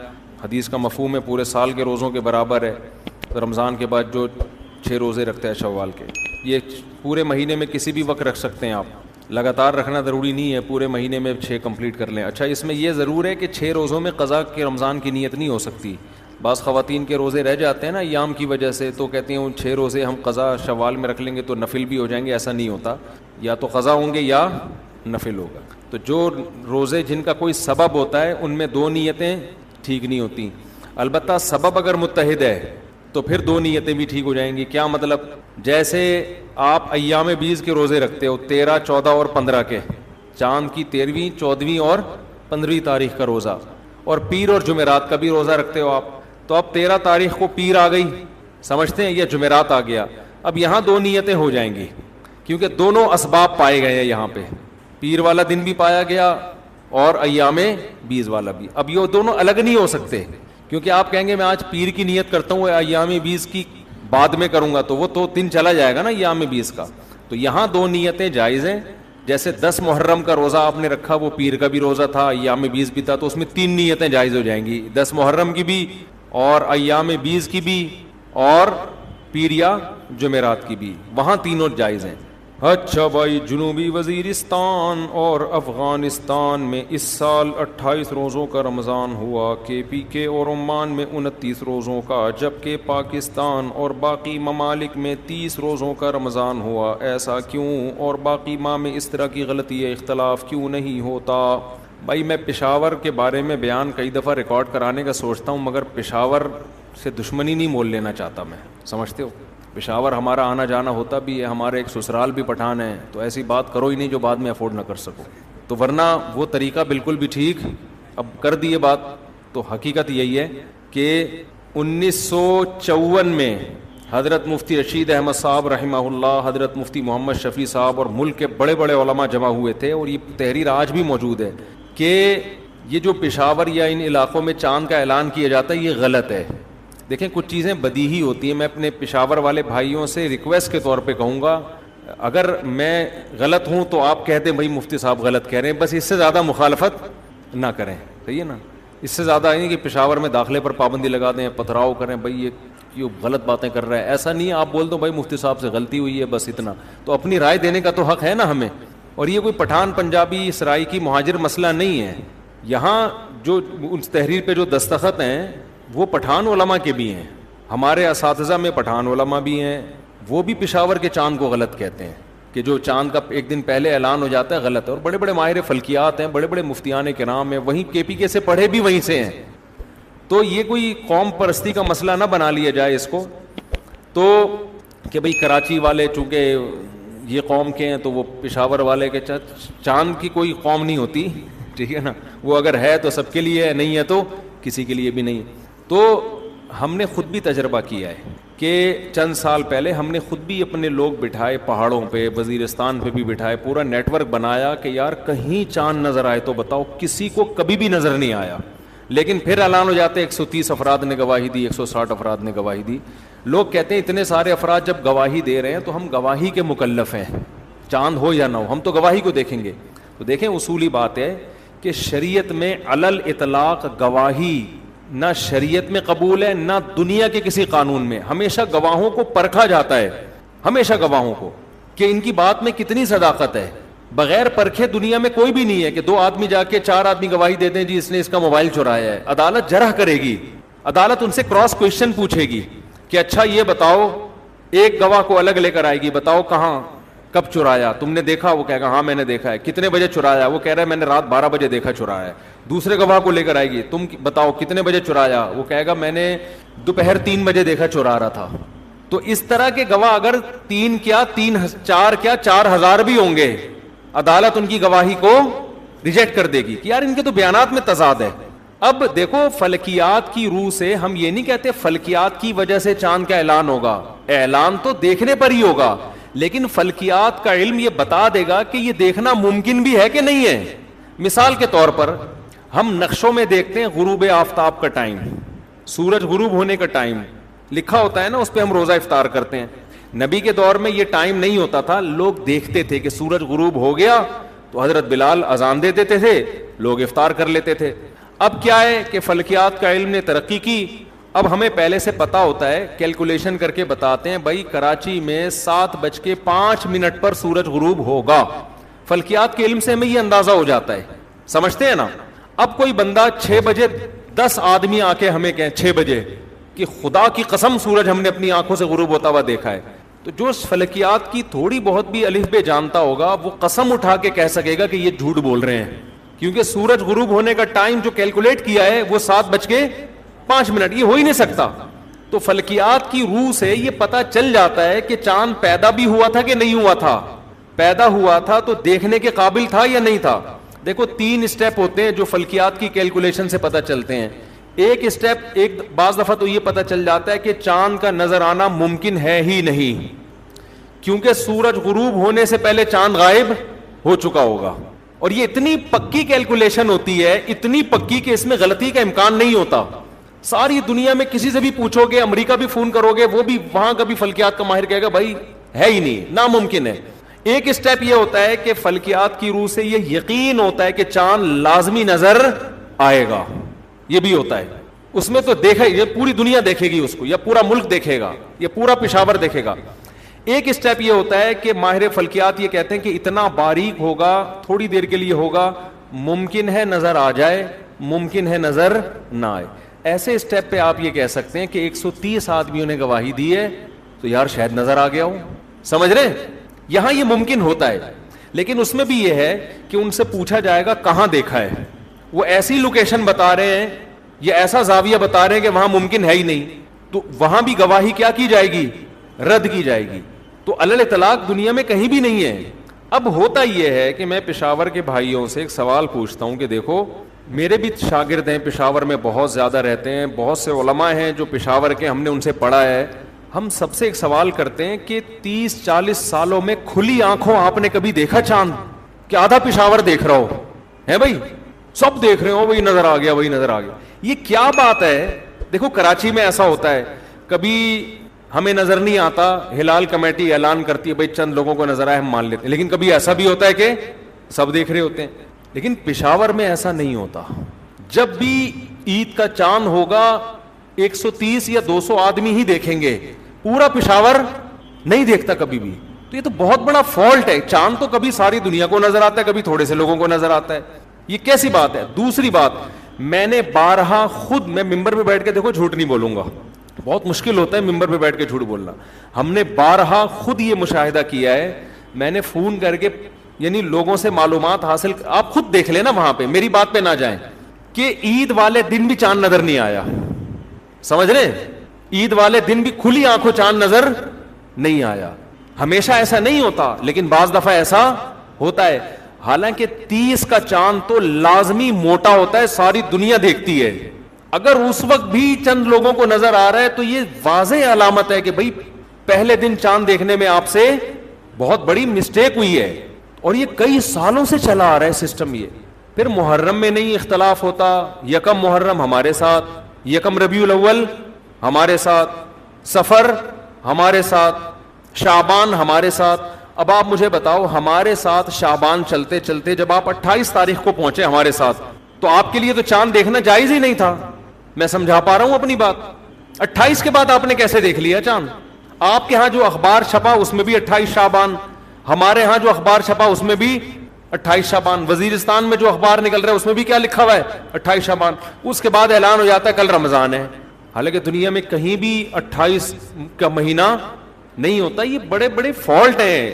حدیث کا مفہوم ہے پورے سال کے روزوں کے برابر ہے۔ رمضان کے بعد جو 6 روزے رکھتے ہیں شوال کے، یہ پورے مہینے میں کسی بھی وقت رکھ سکتے ہیں آپ، لگاتار رکھنا ضروری نہیں ہے، پورے مہینے میں 6 کمپلیٹ کر لیں۔ اچھا، اس میں یہ ضرور ہے کہ 6 روزوں میں قضا کے رمضان کی نیت نہیں ہو سکتی۔ بعض خواتین کے روزے رہ جاتے ہیں نا ایام کی وجہ سے، تو کہتے ہیں ان 6 روزے ہم قضا شوال میں رکھ لیں گے تو نفل بھی ہو جائیں گے، ایسا نہیں ہوتا، یا تو قضا ہوں گے یا نفل ہوگا۔ تو جو روزے جن کا کوئی سبب ہوتا ہے ان میں 2 نیتیں ٹھیک نہیں ہوتی، البتہ سبب اگر متحد ہے تو پھر 2 نیتیں بھی ٹھیک ہو جائیں گی۔ کیا مطلب؟ جیسے آپ ایام 20 کے روزے رکھتے ہو، 13، 14 اور 15 کے، چاند کی 13ویں، 14ویں اور 15ویں تاریخ کا روزہ، اور پیر اور جمعرات کا بھی روزہ رکھتے ہو آپ، تو اب 13 تاریخ کو پیر آ گئی، سمجھتے ہیں، یہ جمعرات آ گیا، اب یہاں 2 نیتیں ہو جائیں گی، کیونکہ دونوں اسباب پائے گئے ہیں یہاں پہ، پیر والا دن بھی پایا گیا اور ایام 20 والا بھی۔ اب یہ دونوں الگ نہیں ہو سکتے، کیونکہ آپ کہیں گے میں آج پیر کی نیت کرتا ہوں، ایام 20 کی بعد میں کروں گا، تو وہ تو دن چلا جائے گا نا ایام 20 کا۔ تو یہاں 2 نیتیں جائز ہیں، جیسے 10 محرم کا روزہ آپ نے رکھا، وہ پیر کا بھی روزہ تھا، ایام 20 بھی تھا، تو اس میں 3 نیتیں جائز ہو جائیں گی، 10 محرم کی بھی اور ایام 20 کی بھی اور پیر یا جمعرات کی بھی، وہاں تینوں جائز ہیں۔ اچھا بھائی، جنوبی وزیرستان اور افغانستان میں اس سال 28 روزوں کا رمضان ہوا، KPK اور عمان میں 29 روزوں کا، جبکہ پاکستان اور باقی ممالک میں 30 روزوں کا رمضان ہوا، ایسا کیوں؟ اور باقی ماہ میں اس طرح کی غلطی یا اختلاف کیوں نہیں ہوتا؟ بھائی میں پشاور کے بارے میں بیان کئی دفعہ ریکارڈ کرانے کا سوچتا ہوں، مگر پشاور سے دشمنی نہیں مول لینا چاہتا میں، سمجھتے ہو؟ پشاور ہمارا آنا جانا ہوتا بھی ہے، ہمارے ایک سسرال بھی پٹھان ہے، تو ایسی بات کرو ہی نہیں جو بعد میں افورڈ نہ کر سکو، تو ورنہ وہ طریقہ بالکل بھی ٹھیک اب کر دیے بات۔ تو حقیقت یہی ہے کہ 1954 میں حضرت مفتی رشید احمد صاحب رحمہ اللہ، حضرت مفتی محمد شفیع صاحب اور ملک کے بڑے بڑے علماء جمع ہوئے تھے، اور یہ تحریر آج بھی موجود ہے کہ یہ جو پشاور یا ان علاقوں میں چاند کا اعلان کیا جاتا ہے یہ غلط ہے۔ دیکھیں کچھ چیزیں بدیہی ہوتی ہیں، میں اپنے پشاور والے بھائیوں سے ریکویسٹ کے طور پہ کہوں گا، اگر میں غلط ہوں تو آپ کہہ دیں بھائی مفتی صاحب غلط کہہ رہے ہیں، بس اس سے زیادہ مخالفت نہ کریں، صحیح ہے نا؟ اس سے زیادہ نہیں کہ پشاور میں داخلے پر پابندی لگا دیں، پتھراؤ کریں، بھائی یہ غلط باتیں کر رہا ہے، ایسا نہیں ہے، آپ بول دو بھائی مفتی صاحب سے غلطی ہوئی ہے، بس اتنا، تو اپنی رائے دینے کا تو حق ہے نا ہمیں۔ اور یہ کوئی پٹھان پنجابی سرائکی مہاجر مسئلہ نہیں ہے، یہاں جو اس تحریر پہ جو دستخط ہیں وہ پٹھان علماء کے بھی ہیں، ہمارے اساتذہ میں پٹھان علماء بھی ہیں، وہ بھی پشاور کے چاند کو غلط کہتے ہیں، کہ جو چاند کا ایک دن پہلے اعلان ہو جاتا ہے غلط ہے، اور بڑے بڑے ماہر فلکیات ہیں، بڑے بڑے مفتیان کرام ہیں، وہیں KPK سے پڑھے بھی وہیں سے ہیں، تو یہ کوئی قوم پرستی کا مسئلہ نہ بنا لیا جائے اس کو، تو کہ بھئی کراچی والے چونکہ یہ قوم کے ہیں تو وہ پشاور والے کے، چاند کی کوئی قوم نہیں ہوتی، ٹھیک ہے نا، وہ اگر ہے تو سب کے لیے ہے، نہیں ہے تو کسی کے لیے بھی نہیں۔ تو ہم نے خود بھی تجربہ کیا ہے کہ چند سال پہلے ہم نے خود بھی اپنے لوگ بٹھائے پہاڑوں پہ، وزیرستان پہ بھی بٹھائے، پورا نیٹ ورک بنایا کہ یار کہیں چاند نظر آئے تو بتاؤ، کسی کو کبھی بھی نظر نہیں آیا، لیکن پھر اعلان ہو جاتے 130 افراد نے گواہی دی، 160 افراد نے گواہی دی۔ لوگ کہتے ہیں اتنے سارے افراد جب گواہی دے رہے ہیں تو ہم گواہی کے مکلف ہیں، چاند ہو یا نہ ہو، ہم تو گواہی کو دیکھیں گے۔ تو دیکھیں اصولی بات ہے کہ شریعت میں علی الاطلاق گواہی نہ شریعت میں قبول ہے نہ دنیا کے کسی قانون میں، ہمیشہ گواہوں کو پرکھا جاتا ہے، ہمیشہ گواہوں کو، کہ ان کی بات میں کتنی صداقت ہے۔ بغیر پرکھے دنیا میں کوئی بھی نہیں ہے کہ 2 آدمی جا کے 4 آدمی گواہی دے دیں جی اس نے اس کا موبائل چرایا ہے، عدالت جرح کرے گی، عدالت ان سے کراس کویشچن پوچھے گی کہ اچھا یہ بتاؤ، ایک گواہ کو الگ لے کر آئے گی، بتاؤ کہاں کب چرایا؟ تم نے دیکھا؟ وہ کہے گا ہاں میں نے دیکھا ہے. کتنے بجے چرایا؟ وہ کہہ رہا ہے میں نے رات 12 بجے دیکھا چرایا ہے. دوسرے گواہ کو لے کر آئے گی, تم بتاؤ کتنے بجے چرایا؟ وہ کہے گا میں نے دوپہر 3 بجے دیکھا چرا رہا تھا. تو اس طرح کے گواہ اگر 3 کیا 4 کیا 4000 بھی ہوں گے, عدالت ان کی گواہی کو ریجیکٹ کر دے گی کہ یار ان کے تو بیانات میں تضاد ہے. اب دیکھو فلکیات کی روح سے ہم یہ نہیں کہتے فلکیات کی وجہ سے چاند کا اعلان ہوگا, اعلان تو دیکھنے پر ہی ہوگا, لیکن فلکیات کا علم یہ بتا دے گا کہ یہ دیکھنا ممکن بھی ہے کہ نہیں ہے. مثال کے طور پر ہم نقشوں میں دیکھتے ہیں غروب آفتاب کا ٹائم, سورج غروب ہونے کا ٹائم لکھا ہوتا ہے نا, اس پہ ہم روزہ افطار کرتے ہیں. نبی کے دور میں یہ ٹائم نہیں ہوتا تھا, لوگ دیکھتے تھے کہ سورج غروب ہو گیا تو حضرت بلال اذان دے دیتے تھے, لوگ افطار کر لیتے تھے. اب کیا ہے کہ فلکیات کا علم نے ترقی کی, اب ہمیں پہلے سے پتا ہوتا ہے, کیلکولیشن کر کے بتاتے ہیں بھائی کراچی میں 7:05 پر سورج غروب ہوگا. فلکیات کے علم سے ہمیں یہ اندازہ ہو جاتا ہے, سمجھتے ہیں نا. اب کوئی بندہ 6 بجے 10 آدمی آ کے ہمیں کہیں 6 بجے کہ خدا کی قسم سورج ہم نے اپنی آنکھوں سے غروب ہوتا ہوا دیکھا ہے, تو جو فلکیات کی تھوڑی بہت بھی الف بے جانتا ہوگا وہ قسم اٹھا کے کہہ سکے گا کہ یہ جھوٹ بول رہے ہیں, کیونکہ سورج غروب ہونے کا ٹائم جو کیلکولیٹ کیا ہے وہ 7:05, یہ ہو ہی نہیں سکتا. تو فلکیات کی روح سے یہ پتا چل جاتا ہے کہ چاند پیدا بھی ہوا تھا کہ نہیں ہوا تھا. پیدا ہوا تھا تو دیکھنے کے قابل تھا یا نہیں تھا. دیکھو 3 اسٹیپ ہوتے ہیں جو فلکیات کی کیلکولیشن سے پتا چلتے ہیں. ایک اسٹیپ, بعض دفعہ تو یہ پتا چل جاتا ہے کہ چاند کا نظر آنا ممکن ہے ہی نہیں, کیونکہ سورج غروب ہونے سے پہلے چاند غائب ہو چکا ہوگا. اور یہ اتنی پکی کیلکولیشن ہوتی ہے, اتنی پکی کہ اس میں غلطی کا امکان نہیں ہوتا. ساری دنیا میں کسی سے بھی پوچھو گے, امریکہ بھی فون کرو گے, وہ بھی وہاں کا بھی فلکیات کا ماہر کہے گا بھائی ہے ہی نہیں, ناممکن ہے. ایک اسٹیپ یہ ہوتا ہے کہ فلکیات کی روح سے یہ یقین ہوتا ہے کہ چاند لازمی نظر آئے گا, یہ بھی ہوتا ہے. اس میں تو دیکھا, یہ پوری دنیا دیکھے گی اس کو, یا پورا ملک دیکھے گا, یا پورا پشاور دیکھے گا. ایک اسٹیپ یہ ہوتا ہے کہ ماہر فلکیات یہ کہتے ہیں کہ اتنا باریک ہوگا, تھوڑی دیر کے لیے ہوگا, ممکن ہے نظر آ جائے, ممکن ہے نظر نہ آئے. ایسے اسٹیپ پہ آپ یہ کہہ سکتے ہیں کہ 130 آدمیوں نے گواہی دی ہے تو یار شاید نظر آ گیا ہو, سمجھ رہے. یہاں یہ ممکن ہوتا ہے, لیکن اس میں بھی یہ ہے کہ ان سے پوچھا جائے گا کہاں دیکھا ہے. وہ ایسی لوکیشن بتا رہے ہیں یا ایسا زاویہ بتا رہے ہیں کہ وہاں ممکن ہے ہی نہیں, تو وہاں بھی گواہی کیا کی جائے گی, رد کی جائے گی. تو علل اطلاق دنیا میں کہیں بھی نہیں ہے. اب ہوتا یہ ہے کہ میں پشاور کے بھائیوں سے ایک سوال پوچھتا ہوں کہ دیکھو میرے بھی شاگرد ہیں, پشاور میں بہت زیادہ رہتے ہیں, بہت سے علماء ہیں جو پشاور کے, ہم نے ان سے پڑھا ہے. ہم سب سے ایک سوال کرتے ہیں کہ 30-40 سالوں میں کھلی آنکھوں آپ نے کبھی دیکھا چاند, کہ آدھا پشاور دیکھ رہا ہو ہے بھائی, سب دیکھ رہے ہو, وہی نظر آ گیا, وہی نظر آ گیا. یہ کیا بات ہے؟ دیکھو کراچی میں ایسا ہوتا ہے, کبھی ہمیں نظر نہیں آتا, ہلال کمیٹی اعلان کرتی ہے بھائی چند لوگوں کو نظر آئے ہم مان لیتے ہیں, لیکن کبھی ایسا بھی ہوتا ہے کہ سب دیکھ رہے ہوتے ہیں. لیکن پشاور میں ایسا نہیں ہوتا. جب بھی عید کا چاند ہوگا 130 یا 200 آدمی ہی دیکھیں گے, پورا پشاور نہیں دیکھتا کبھی بھی. تو یہ تو بہت بڑا فالٹ ہے. چاند تو کبھی ساری دنیا کو نظر آتا ہے, کبھی تھوڑے سے لوگوں کو نظر آتا ہے. یہ کیسی بات ہے؟ دوسری بات, میں نے بارہا خود, میں ممبر پہ بیٹھ کے دیکھو جھوٹ نہیں بولوں گا, بہت مشکل ہوتا ہے ممبر پہ بیٹھ کے جھوٹ بولنا. ہم نے بارہا خود یہ مشاہدہ کیا ہے, میں نے فون کر کے یعنی لوگوں سے معلومات حاصل, آپ خود دیکھ لینا وہاں پہ, میری بات پہ نہ جائیں, کہ عید والے دن بھی چاند نظر نہیں آیا, سمجھ رہے, عید والے دن بھی کھلی آنکھوں چاند نظر نہیں آیا. ہمیشہ ایسا نہیں ہوتا, لیکن بعض دفعہ ایسا ہوتا ہے. حالانکہ 30 کا چاند تو لازمی موٹا ہوتا ہے, ساری دنیا دیکھتی ہے. اگر اس وقت بھی چند لوگوں کو نظر آ رہا ہے تو یہ واضح علامت ہے کہ بھئی پہلے دن چاند دیکھنے میں آپ سے بہت بڑی مسٹیک ہوئی ہے, اور یہ کئی سالوں سے چلا آ رہا ہے سسٹم. یہ پھر محرم میں نہیں اختلاف ہوتا, یکم محرم ہمارے ساتھ, یکم ربیع الاول ہمارے ساتھ, سفر ہمارے ساتھ, شعبان ہمارے ساتھ. اب آپ مجھے بتاؤ, ہمارے ساتھ شعبان چلتے چلتے جب آپ 28 تاریخ کو پہنچے ہمارے ساتھ, تو آپ کے لیے تو چاند دیکھنا جائز ہی نہیں تھا. میں سمجھا پا رہا ہوں اپنی بات. 28 کے بعد آپ نے کیسے دیکھ لیا چاند؟ آپ کے ہاں جو اخبار چھپا اس میں بھی 28 شعبان, ہمارے ہاں جو اخبار چھپا اس میں بھی 28 شعبان, وزیرستان میں جو اخبار نکل رہا ہے اس میں بھی کیا لکھا ہوا ہے 28 شعبان. اس کے بعد اعلان ہو جاتا ہے کل رمضان ہے. حالانکہ دنیا میں کہیں بھی 28 کا مہینہ نہیں ہوتا. یہ بڑے بڑے فالٹ ہیں.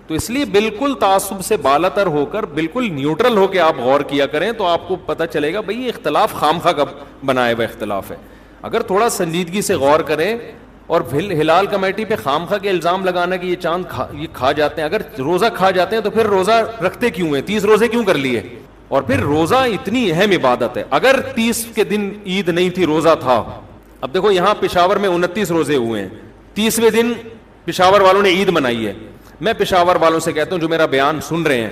تو اس لیے بالکل تعصب سے بالاتر ہو کر بالکل نیوٹرل ہو کے آپ غور کیا کریں تو آپ کو پتہ چلے گا بھئی یہ اختلاف خامخواہ کا بنایا ہوا اختلاف ہے. اگر تھوڑا سنجیدگی سے غور کریں اور ہلال کمیٹی پہ خامخواہ کے الزام لگانا کہ یہ چاند یہ کھا جاتے ہیں, اگر روزہ کھا جاتے ہیں تو پھر روزہ رکھتے کیوں ہیں, 30 روزے کیوں کر لیے؟ اور پھر روزہ اتنی اہم عبادت ہے, اگر 30 کے دن عید نہیں تھی روزہ تھا. اب دیکھو یہاں پشاور میں 29 روزے ہوئے ہیں, 30ویں دن پشاور والوں نے عید منائی ہے. میں پشاور والوں سے کہتا ہوں جو میرا بیان سن رہے ہیں,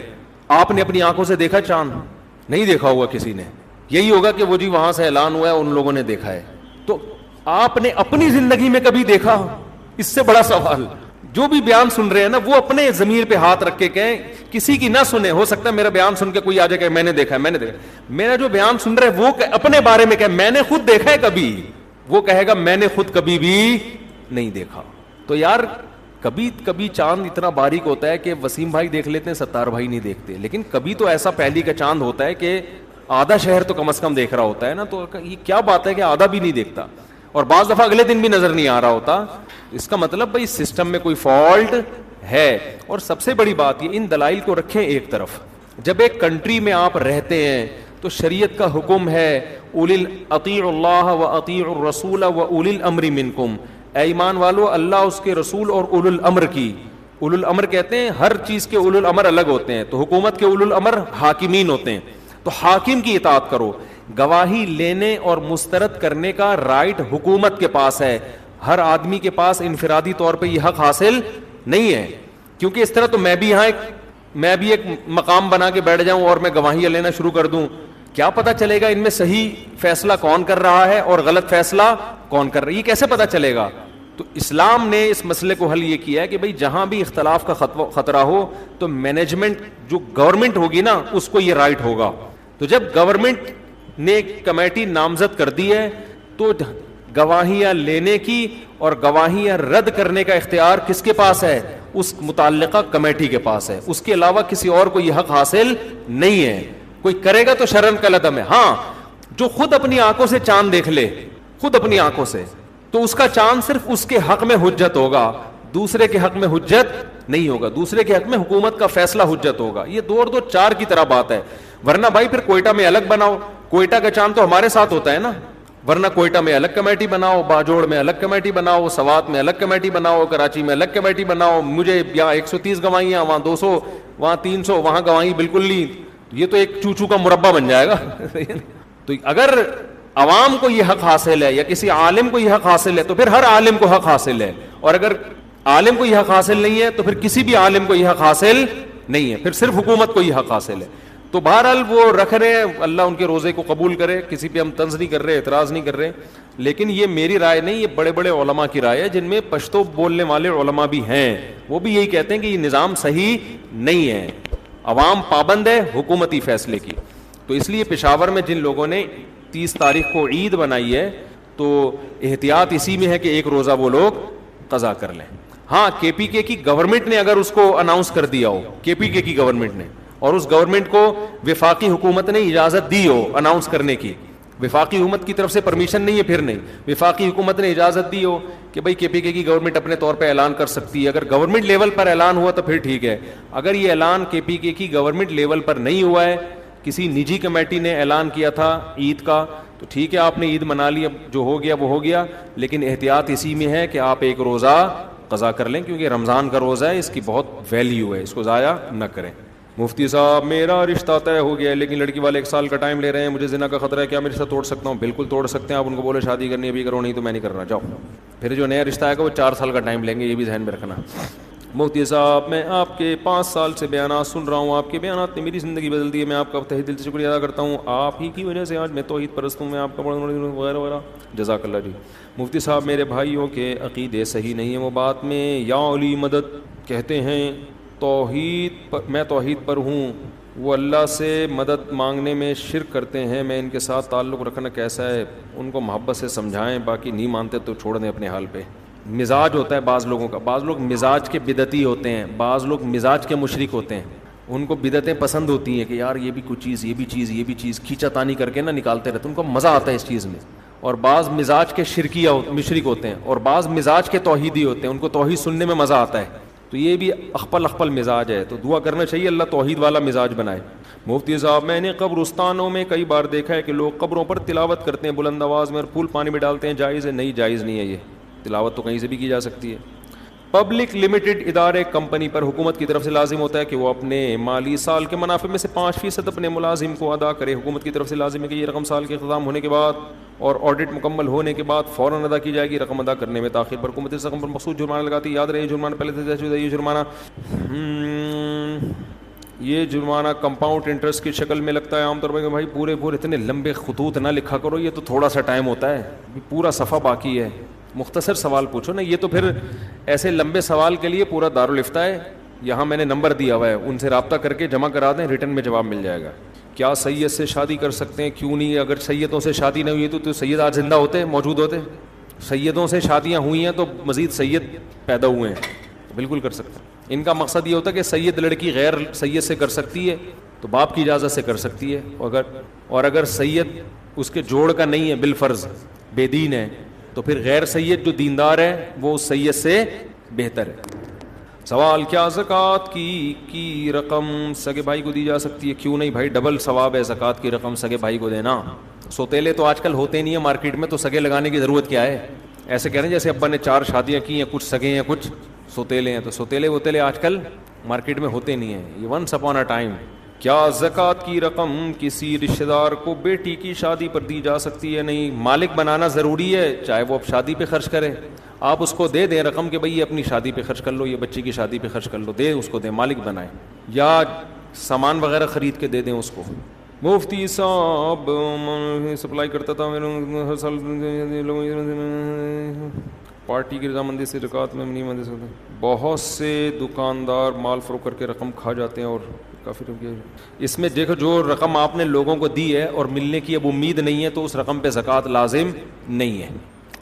آپ نے اپنی آنکھوں سے دیکھا چاند؟ نہیں دیکھا ہوگا کسی نے, یہی ہوگا کہ وہ جی وہاں سے اعلان ہوا ہے ان لوگوں نے دیکھا ہے. تو آپ نے اپنی زندگی میں کبھی دیکھا؟ اس سے بڑا سوال. جو بھی بیان سن رہے ہیں نا وہ اپنے ضمیر پہ ہاتھ رکھ کے کہیں, کسی کی نہ سنیں. ہو سکتا ہے میرا بیان سن کے کوئی آ جائے کہ میں نے دیکھا ہے, میں نے دیکھا. میرا جو بیان سن رہا ہے وہ اپنے بارے میں کہ میں نے خود دیکھا ہے کبھی, وہ کہے گا میں نے خود کبھی بھی نہیں دیکھا. تو یار کبھی کبھی چاند اتنا باریک ہوتا ہے کہ وسیم بھائی دیکھ لیتے ہیں, ستار بھائی نہیں دیکھتے, لیکن کبھی تو ایسا پہلی کا چاند ہوتا ہے کہ آدھا شہر تو کم از کم دیکھ رہا ہوتا ہے نا. تو یہ کیا بات ہے کہ آدھا بھی نہیں دیکھتا, اور بعض دفعہ اگلے دن بھی نظر نہیں آ رہا ہوتا. اس کا مطلب بھائی سسٹم میں کوئی فالٹ ہے. اور سب سے بڑی بات یہ, ان دلائل کو رکھیں ایک طرف. جب ایک کنٹری میں آپ رہتے ہیں تو شریعت کا حکم ہے اطیعوا اللہ و اطیعوا الرسول و اولی الامر منکم. اے ایمان والو, اللہ اس کے رسول اور اولو الامر کی, اولو الامر کہتے ہیں ہر چیز کے اولو الامر الگ ہوتے ہیں, تو حکومت کے اولو الامر حاکمین ہوتے ہیں, تو حاکم کی اطاعت کرو. گواہی لینے اور مسترد کرنے کا رائٹ حکومت کے پاس ہے, ہر آدمی کے پاس انفرادی طور پہ یہ حق حاصل نہیں ہے. کیونکہ اس طرح تو میں بھی ایک مقام بنا کے بیٹھ جاؤں اور میں گواہیاں لینا شروع کر دوں, کیا پتا چلے گا ان میں صحیح فیصلہ کون کر رہا ہے اور غلط فیصلہ کون کر رہا ہے؟ یہ کیسے پتا چلے گا؟ تو اسلام نے اس مسئلے کو حل یہ کیا ہے کہ بھئی جہاں بھی اختلاف کا خطرہ ہو تو مینجمنٹ جو گورنمنٹ ہوگی نا اس کو یہ رائٹ ہوگا. تو جب گورنمنٹ نے کمیٹی نامزد کر دی ہے تو گواہیاں لینے کی اور گواہیاں رد کرنے کا اختیار کس کے پاس ہے؟ اس متعلقہ کمیٹی کے پاس ہے. اس کے علاوہ کسی اور کو یہ حق حاصل نہیں ہے. کوئی کرے گا تو شرم کا لدم ہے. ہاں جو خود اپنی آنکھوں سے چاند دیکھ لے, خود اپنی آنکھوں سے, تو اس کا چاند صرف اس کے حق میں حجت ہوگا, دوسرے کے حق میں حجت نہیں ہوگا. دوسرے کے حق میں حکومت کا فیصلہ حجت ہوگا. یہ 2 اور 2 4 کی طرح بات ہے. ورنہ بھائی پھر کوئٹہ میں الگ بناؤ, کوئٹہ کا چاند تو ہمارے ساتھ ہوتا ہے نا, ورنہ کوئٹہ میں الگ کمیٹی بناؤ, باجوڑ میں الگ کمیٹی بناؤ, سوات میں الگ کمیٹی بناؤ, کراچی میں الگ کمیٹی بناؤ. مجھے یہاں 130 گواہیاں, وہاں 200, وہاں 300, وہاں گواہی بالکل نہیں. یہ تو ایک چوچو کا مربع بن جائے گا. تو اگر عوام کو یہ حق حاصل ہے یا کسی عالم کو یہ حق حاصل ہے تو پھر ہر عالم کو حق حاصل ہے, اور اگر عالم کو یہ حق حاصل نہیں ہے تو پھر کسی بھی عالم کو یہ حق حاصل نہیں ہے, پھر صرف حکومت کو یہ حق حاصل ہے. تو بہرحال وہ رکھ رہے ہیں, اللہ ان کے روزے کو قبول کرے, کسی پہ ہم طنز نہیں کر رہے, اعتراض نہیں کر رہے, لیکن یہ میری رائے نہیں, یہ بڑے بڑے علماء کی رائے ہے جن میں پشتو بولنے والے علماء بھی ہیں. وہ بھی یہی کہتے ہیں کہ یہ نظام صحیح نہیں ہے, عوام پابند ہے حکومتی فیصلے کی. تو اس لیے پشاور میں جن لوگوں نے 30 تاریخ کو عید بنائی ہے تو احتیاط اسی میں ہے کہ ایک روزہ وہ لوگ قضا کر لیں. ہاں KPK کی گورنمنٹ نے اگر اس کو اناؤنس کر دیا ہو, KPK کی گورنمنٹ نے, اور اس گورنمنٹ کو وفاقی حکومت نے اجازت دی ہو اناؤنس کرنے کی, وفاقی حکومت کی طرف سے پرمیشن نہیں ہے پھر نہیں, وفاقی حکومت نے اجازت دی ہو کہ بھئی KPK کی گورنمنٹ اپنے طور پہ اعلان کر سکتی ہے, اگر گورنمنٹ لیول پر اعلان ہوا تو پھر ٹھیک ہے. اگر یہ اعلان KPK کی گورنمنٹ لیول پر نہیں ہوا ہے, کسی نجی کمیٹی نے اعلان کیا تھا عید کا, تو ٹھیک ہے آپ نے عید منا لی, اب جو ہو گیا وہ ہو گیا, لیکن احتیاط اسی میں ہے کہ آپ ایک روزہ قضا کر لیں, کیونکہ رمضان کا روزہ ہے, اس کی بہت ویلیو ہے, اس کو ضائع نہ کریں. مفتی صاحب میرا رشتہ طے ہو گیا ہے لیکن لڑکی والے 1 سال کا ٹائم لے رہے ہیں, مجھے زنا کا خطرہ ہے, کیا میں رشتہ توڑ سکتا ہوں؟ بالکل توڑ سکتے ہیں آپ, ان کو بولے شادی کرنی ہے بھی کرو, نہیں تو میں نہیں کر رہا, جاؤ. پھر جو نیا رشتہ آئے گا وہ 4 سال کا ٹائم لیں گے, یہ بھی ذہن میں رکھنا. مفتی صاحب میں آپ کے 5 سال سے بیانات سن رہا ہوں, آپ کے بیانات نے میری زندگی بدل دی ہے, میں آپ کا تہہ دل سے شکریہ ادا کرتا ہوں, آپ ہی کی وجہ سے آج میں توحید پرست ہوں, میں آپ کا وغیرہ وغیرہ, جزاک اللہ جی. مفتی صاحب میرے بھائیوں کے عقیدے صحیح نہیں ہیں, وہ بات میں یا علی مدد کہتے ہیں, میں توحید پر ہوں, وہ اللہ سے مدد مانگنے میں شرک کرتے ہیں, میں ان کے ساتھ تعلق رکھنا کیسا ہے؟ ان کو محبت سے سمجھائیں, باقی نہیں مانتے تو چھوڑ دیں اپنے حال پہ. مزاج ہوتا ہے بعض لوگوں کا, بعض لوگ مزاج کے بدعتی ہوتے ہیں, بعض لوگ مزاج کے مشرک ہوتے ہیں, ان کو بدعتیں پسند ہوتی ہیں کہ یار یہ بھی کچھ چیز, یہ بھی چیز کھینچا تانی کر کے نا نکالتے رہتے, ان کو مزہ آتا ہے اس چیز میں. اور بعض مزاج کے شرکیہ مشرک ہوتے ہیں, اور بعض مزاج کے توحیدی ہوتے ہیں, ان کو توحید سننے میں مزہ آتا ہے. تو یہ بھی اخپل اخپل مزاج ہے. تو دعا کرنا چاہیے اللہ توحید والا مزاج بنائے. مفتی صاحب میں نے قبرستانوں میں کئی بار دیکھا ہے کہ لوگ قبروں پر تلاوت کرتے ہیں بلند آواز میں اور پھول پانی میں ڈالتے ہیں, جائز ہے؟ نہیں, جائز نہیں ہے. یہ تلاوت تو کہیں سے بھی کی جا سکتی ہے. پبلک لمیٹڈ ادارے کمپنی پر حکومت کی طرف سے لازم ہوتا ہے کہ وہ اپنے مالی سال کے منافع میں سے 5% اپنے ملازم کو ادا کرے. حکومت کی طرف سے لازم ہے کہ یہ رقم سال کے اختتام ہونے کے بعد اور آڈٹ مکمل ہونے کے بعد فوراً ادا کی جائے گی. رقم ادا کرنے میں تاخیر پر حکومت اس رقم پر مخصوص جرمانہ لگاتی ہے. یاد رہے یہ جرمانہ پہلے سے طے شدہ یہ جرمانہ یہ جرمانہ کمپاؤنڈ انٹرسٹ کی شکل میں لگتا ہے عام طور پر. کہ بھائی پورے اتنے لمبے خطوط نہ لکھا کرو, یہ تو تھوڑا سا ٹائم ہوتا ہے, پورا صفحہ باقی ہے. مختصر سوال پوچھو نا. یہ تو پھر ایسے لمبے سوال کے لیے پورا دارالفتاء ہے, یہاں میں نے نمبر دیا ہوا ہے, ان سے رابطہ کر کے جمع کرا دیں, ریٹن میں جواب مل جائے گا. کیا سید سے شادی کر سکتے ہیں؟ کیوں نہیں؟ اگر سیدوں سے شادی نہ ہوئی تو سید آج زندہ ہوتے, موجود ہوتے. سیدوں سے شادیاں ہوئی ہیں تو مزید سید پیدا ہوئے ہیں, بالکل کر سکتے ہیں. ان کا مقصد یہ ہوتا ہے کہ سید لڑکی غیر سید سے کر سکتی ہے تو باپ کی اجازت سے کر سکتی ہے, اور اگر سید اس کے جوڑ کا نہیں ہے, بالفرض بے دین ہے, تو پھر غیر سید جو دیندار ہے وہ اس سید سے بہتر ہے. سوال, کیا زکوٰۃ کی رقم سگے بھائی کو دی جا سکتی ہے؟ کیوں نہیں بھائی, ڈبل ثواب ہے زکوٰۃ کی رقم سگے بھائی کو دینا. سوتیلے تو آج کل ہوتے نہیں ہیں مارکیٹ میں, تو سگے لگانے کی ضرورت کیا ہے؟ ایسے کہہ رہے ہیں جیسے ابا نے 4 شادیاں کی ہیں, کچھ سگے ہیں کچھ سوتیلے ہیں. تو سوتیلے آج کل مارکیٹ میں ہوتے نہیں ہیں, یہ ونس اپون اے ٹائم. کیا زکوٰۃ کی رقم کسی رشتہ دار کو بیٹی کی شادی پر دی جا سکتی ہے؟ نہیں, مالک بنانا ضروری ہے, چاہے وہ اب شادی پہ خرچ کرے. آپ اس کو دے دیں رقم کہ بھئی یہ اپنی شادی پہ خرچ کر لو, یہ بچی کی شادی پہ خرچ کر لو, دے اس کو دیں, مالک بنائیں, یا سامان وغیرہ خرید کے دے دیں اس کو. مفتی صاحب سپلائی کرتا تھا ہر سال, پارٹی کی رضامندی سے زکوٰۃ میں نہیں مندی سکتے. بہت سے دکاندار مال فروخت کر کے رقم کھا جاتے ہیں, اور کافی اس میں دیکھو جو رقم آپ نے لوگوں کو دی ہے اور ملنے کی اب امید نہیں ہے تو اس رقم پہ زکوٰۃ لازم نہیں ہے.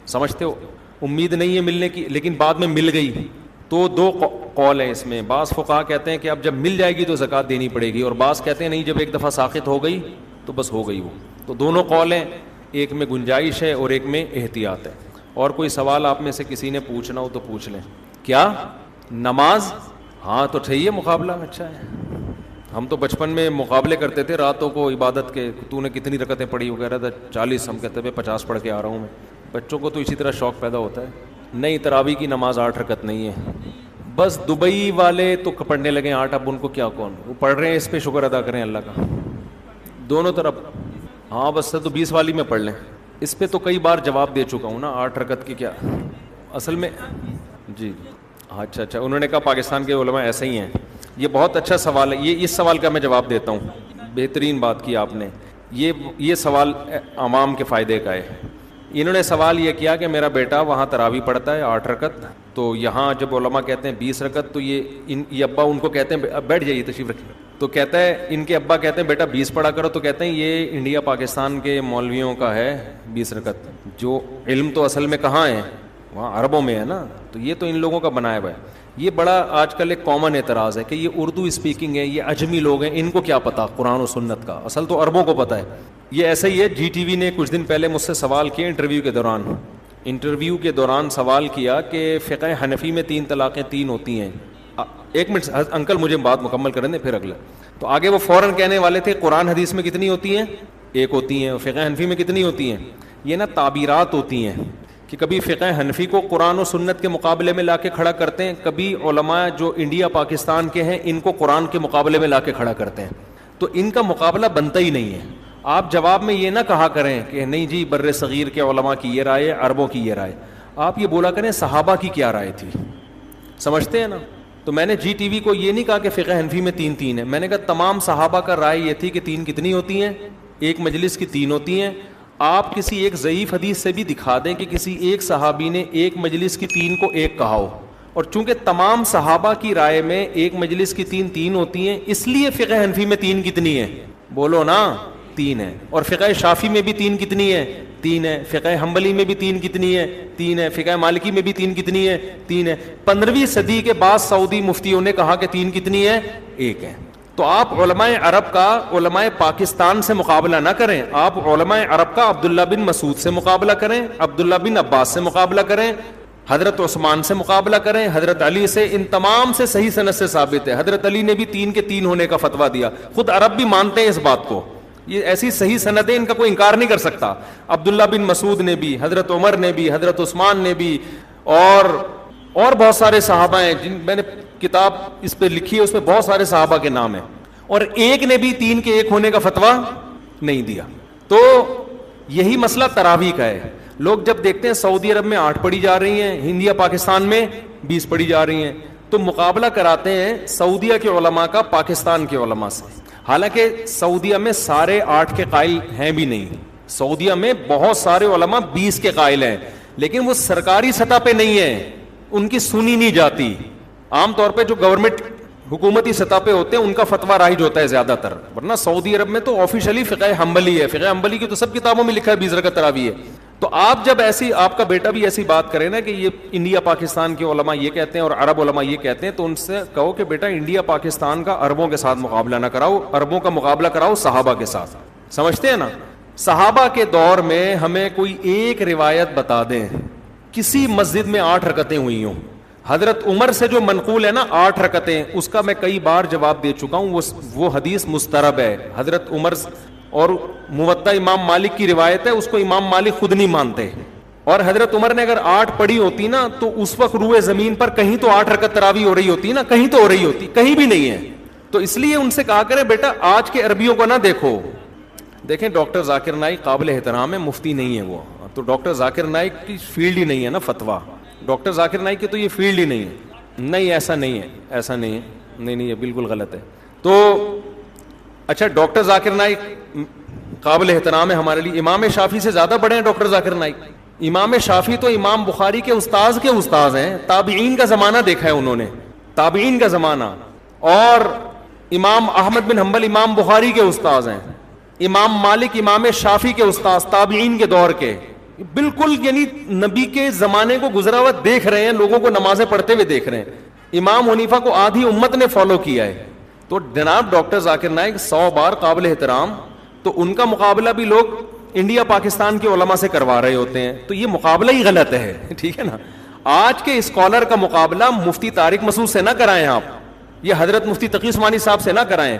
سمجھتے ہو, امید نہیں ہے ملنے کی لیکن بعد میں مل گئی, تو 2 قول ہیں اس میں. بعض فقہا کہتے ہیں کہ اب جب مل جائے گی تو زکوٰۃ دینی پڑے گی, اور بعض کہتے ہیں نہیں, جب ایک دفعہ ساقط ہو گئی تو بس ہو گئی وہ. تو دونوں قول ہیں, ایک میں گنجائش ہے اور ایک میں احتیاط ہے. اور کوئی سوال آپ میں سے کسی نے پوچھنا ہو تو پوچھ لیں. کیا نماز؟ ہاں تو چاہیے, مقابلہ اچھا ہے. ہم تو بچپن میں مقابلے کرتے تھے راتوں کو عبادت کے, تو نے کتنی رکعتیں پڑھی, وہ کہہ رہا تھا 40, ہم کہتے تھے 50 پڑھ کے آ رہا ہوں میں. بچوں کو تو اسی طرح شوق پیدا ہوتا ہے. نہیں, تراویح کی نماز 8 رکعت نہیں ہے, بس دبئی والے تو پڑھنے لگے 8, اب ان کو کیا, کون وہ پڑھ رہے ہیں, اس پہ شکر ادا کریں اللہ کا. دونوں طرف, ہاں بس تو 20 والی میں پڑھ لیں. اس پہ تو کئی بار جواب دے چکا ہوں نا, 8 رکعت کی کیا اصل میں. جی اچھا, انہوں نے کہا پاکستان کے علماء ایسے ہی ہیں. یہ بہت اچھا سوال ہے, یہ اس سوال کا میں جواب دیتا ہوں. بہترین بات کی آپ نے, یہ سوال عوام کے فائدے کا ہے. انہوں نے سوال یہ کیا کہ میرا بیٹا وہاں تراویح پڑھتا ہے 8 رکعت, تو یہاں جب علماء کہتے ہیں 20 رکعت, تو یہ ابا ان کو کہتے ہیں بیٹھ جائیے تشریف رکھیے, تو کہتا ہے ان کے ابا کہتے ہیں بیٹا 20 پڑھا کرو, تو کہتے ہیں یہ انڈیا پاکستان کے مولویوں کا ہے 20 رکعت, جو علم تو اصل میں کہاں ہے, وہاں عربوں میں ہے نا. تو یہ تو ان لوگوں کا بنایا ہوا ہے. یہ بڑا آج کل ایک کامن اعتراض ہے کہ یہ اردو اسپیکنگ ہے, یہ اجمی لوگ ہیں, ان کو کیا پتا قرآن و سنت کا, اصل تو عربوں کو پتہ ہے. یہ ایسا ہی ہے, جی ٹی وی نے کچھ دن پہلے مجھ سے سوال کیا انٹرویو کے دوران سوال کیا کہ فقہ حنفی میں 3 طلاقیں 3 ہوتی ہیں. 1 منٹ انکل, مجھے بات مکمل کرنے دیں پھر اگلا. تو آگے وہ فوراً کہنے والے تھے قرآن حدیث میں کتنی ہوتی ہیں, 1 ہوتی ہیں, فقہ حنفی میں کتنی ہوتی ہیں. یہ نا تعبیرات ہوتی ہیں کہ کبھی فقہ حنفی کو قرآن و سنت کے مقابلے میں لا کے کھڑا کرتے ہیں, کبھی علماء جو انڈیا پاکستان کے ہیں ان کو قرآن کے مقابلے میں لا کے کھڑا کرتے ہیں. تو ان کا مقابلہ بنتا ہی نہیں ہے. آپ جواب میں یہ نہ کہا کریں کہ نہیں جی بر صغیر کے علماء کی یہ رائے, عربوں کی یہ رائے. آپ یہ بولا کریں صحابہ کی کیا رائے تھی. سمجھتے ہیں نا. تو میں نے جی ٹی وی کو یہ نہیں کہا کہ فقہ حنفی میں 3 ہے, میں نے کہا تمام صحابہ کا رائے یہ تھی کہ 3 کتنی ہوتی ہیں, ایک مجلس کی 3 ہوتی ہیں. آپ کسی ایک ضعیف حدیث سے بھی دکھا دیں کہ کسی ایک صحابی نے ایک مجلس کی 3 کو 1 کہا ہو, اور چونکہ تمام صحابہ کی رائے میں ایک مجلس کی 3 ہوتی ہیں, اس لیے فقہ حنفی میں 3 کتنی ہے, بولو نا 3 ہے. اور فقہ شافی میں بھی 3 کتنی ہے, 3 ہے. فقہ حنبلی میں بھی 3 کتنی ہے, 3 ہے. فقہ مالکی میں بھی 3 کتنی ہے, 3 ہے. 15ویں صدی کے بعد سعودی مفتیوں نے کہا کہ 3 کتنی ہے, 1 ہے. تو آپ علماء عرب کا علماء پاکستان سے مقابلہ نہ کریں, آپ علماء عرب کا عبداللہ بن مسعود سے مقابلہ کریں, عبداللہ بن عباس سے مقابلہ کریں, حضرت عثمان سے مقابلہ کریں، حضرت علی سے، ان تمام سے صحیح سند سے ثابت ہے. حضرت علی نے بھی 3 کے 3 ہونے کا فتویٰ دیا، خود عرب بھی مانتے ہیں اس بات کو. یہ ایسی صحیح سند ہے، ان کا کوئی انکار نہیں کر سکتا. عبداللہ بن مسعود نے بھی، حضرت عمر نے بھی، حضرت عثمان نے بھی، اور بہت سارے صحابہ ہیں جن میں نے کتاب اس پہ لکھی ہے، اس میں بہت سارے صحابہ کے نام ہیں، اور ایک نے بھی 3 کے 1 ہونے کا فتویٰ نہیں دیا. تو یہی مسئلہ تراویح کا ہے. لوگ جب دیکھتے ہیں سعودی عرب میں 8 پڑھی جا رہی ہیں، انڈیا پاکستان میں 20 پڑھی جا رہی ہیں، تو مقابلہ کراتے ہیں سعودیہ کے علماء کا پاکستان کے علماء سے. حالانکہ سعودیہ میں سارے 8 کے قائل ہیں بھی نہیں، سعودیہ میں بہت سارے علماء 20 کے قائل ہیں، لیکن وہ سرکاری سطح پہ نہیں ہیں، ان کی سنی نہیں جاتی. عام طور پہ جو گورنمنٹ حکومتی سطح پہ ہوتے ہیں ان کا فتویٰ رائج ہوتا ہے زیادہ تر، ورنہ سعودی عرب میں تو آفیشلی فقہ حنبلی ہے. فقہ حنبلی کی تو سب کتابوں میں لکھا ہے 20 رکعت تراویح ہے. تو آپ جب ایسی، آپ کا بیٹا بھی ایسی بات کرے نا کہ یہ انڈیا پاکستان کے علماء یہ کہتے ہیں اور عرب علماء یہ کہتے ہیں، تو ان سے کہو کہ بیٹا انڈیا پاکستان کا عربوں کے ساتھ مقابلہ نہ کراؤ، عربوں کا مقابلہ کراؤ صحابہ کے ساتھ. سمجھتے ہیں نا؟ صحابہ کے دور میں ہمیں کوئی ایک روایت بتا دیں کسی مسجد میں 8 رکعتیں ہوئی ہوں. حضرت عمر سے جو منقول ہے نا 8 رکعتیں، اس کا میں کئی بار جواب دے چکا ہوں، وہ حدیث مسترب ہے. حضرت عمر اور موطا امام مالک کی روایت ہے، اس کو امام مالک خود نہیں مانتے. اور حضرت عمر نے اگر 8 پڑھی ہوتی نا تو اس وقت روئے زمین پر کہیں تو 8 رکعت تراویح ہو رہی ہوتی نا، کہیں تو ہو رہی ہوتی، کہیں بھی نہیں ہے. تو اس لیے ان سے کہا کرے بیٹا آج کے عربیوں کو نہ دیکھو. دیکھیں ڈاکٹر ذاکر نائک قابل احترام ہے، مفتی نہیں ہے وہ، تو ڈاکٹر ذاکر نائک کی فیلڈ ہی نہیں ہے نا فتویٰ. ڈاکٹر ذاکر نائک کی تو یہ فیلڈ ہی نہیں ہے. نہیں ایسا نہیں ہے، ایسا نہیں ہے، نہیں یہ بالکل غلط ہے. تو اچھا ڈاکٹر ذاکر نائک قابل احترام ہے ہمارے لیے، امام شافعی سے زیادہ بڑے ہیں ڈاکٹر ذاکر نائک. امام شافعی تو امام بخاری کے استاذ ہیں، تابعین کا زمانہ دیکھا ہے انہوں نے، تابعین کا زمانہ. اور امام احمد بن حنبل امام بخاری کے استاذ ہیں، امام مالک امام شافعی کے استاذ تابعین کے دور کے، بالکل یعنی نبی کے زمانے کو گزرا ہوا دیکھ رہے ہیں، لوگوں کو نمازیں پڑھتے ہوئے دیکھ رہے ہیں. امام حنیفہ کو آدھی امت نے فالو کیا ہے. تو جناب ڈاکٹر ذاکر نائک 100 بار قابل احترام، تو ان کا مقابلہ بھی لوگ انڈیا پاکستان کے علماء سے کروا رہے ہوتے ہیں، تو یہ مقابلہ ہی غلط ہے. ٹھیک ہے نا؟ آج کے اسکالر کا مقابلہ مفتی طارق مسعود سے نہ کرائیں آپ، یہ حضرت مفتی تقی عثمانی صاحب سے نہ کرائیں.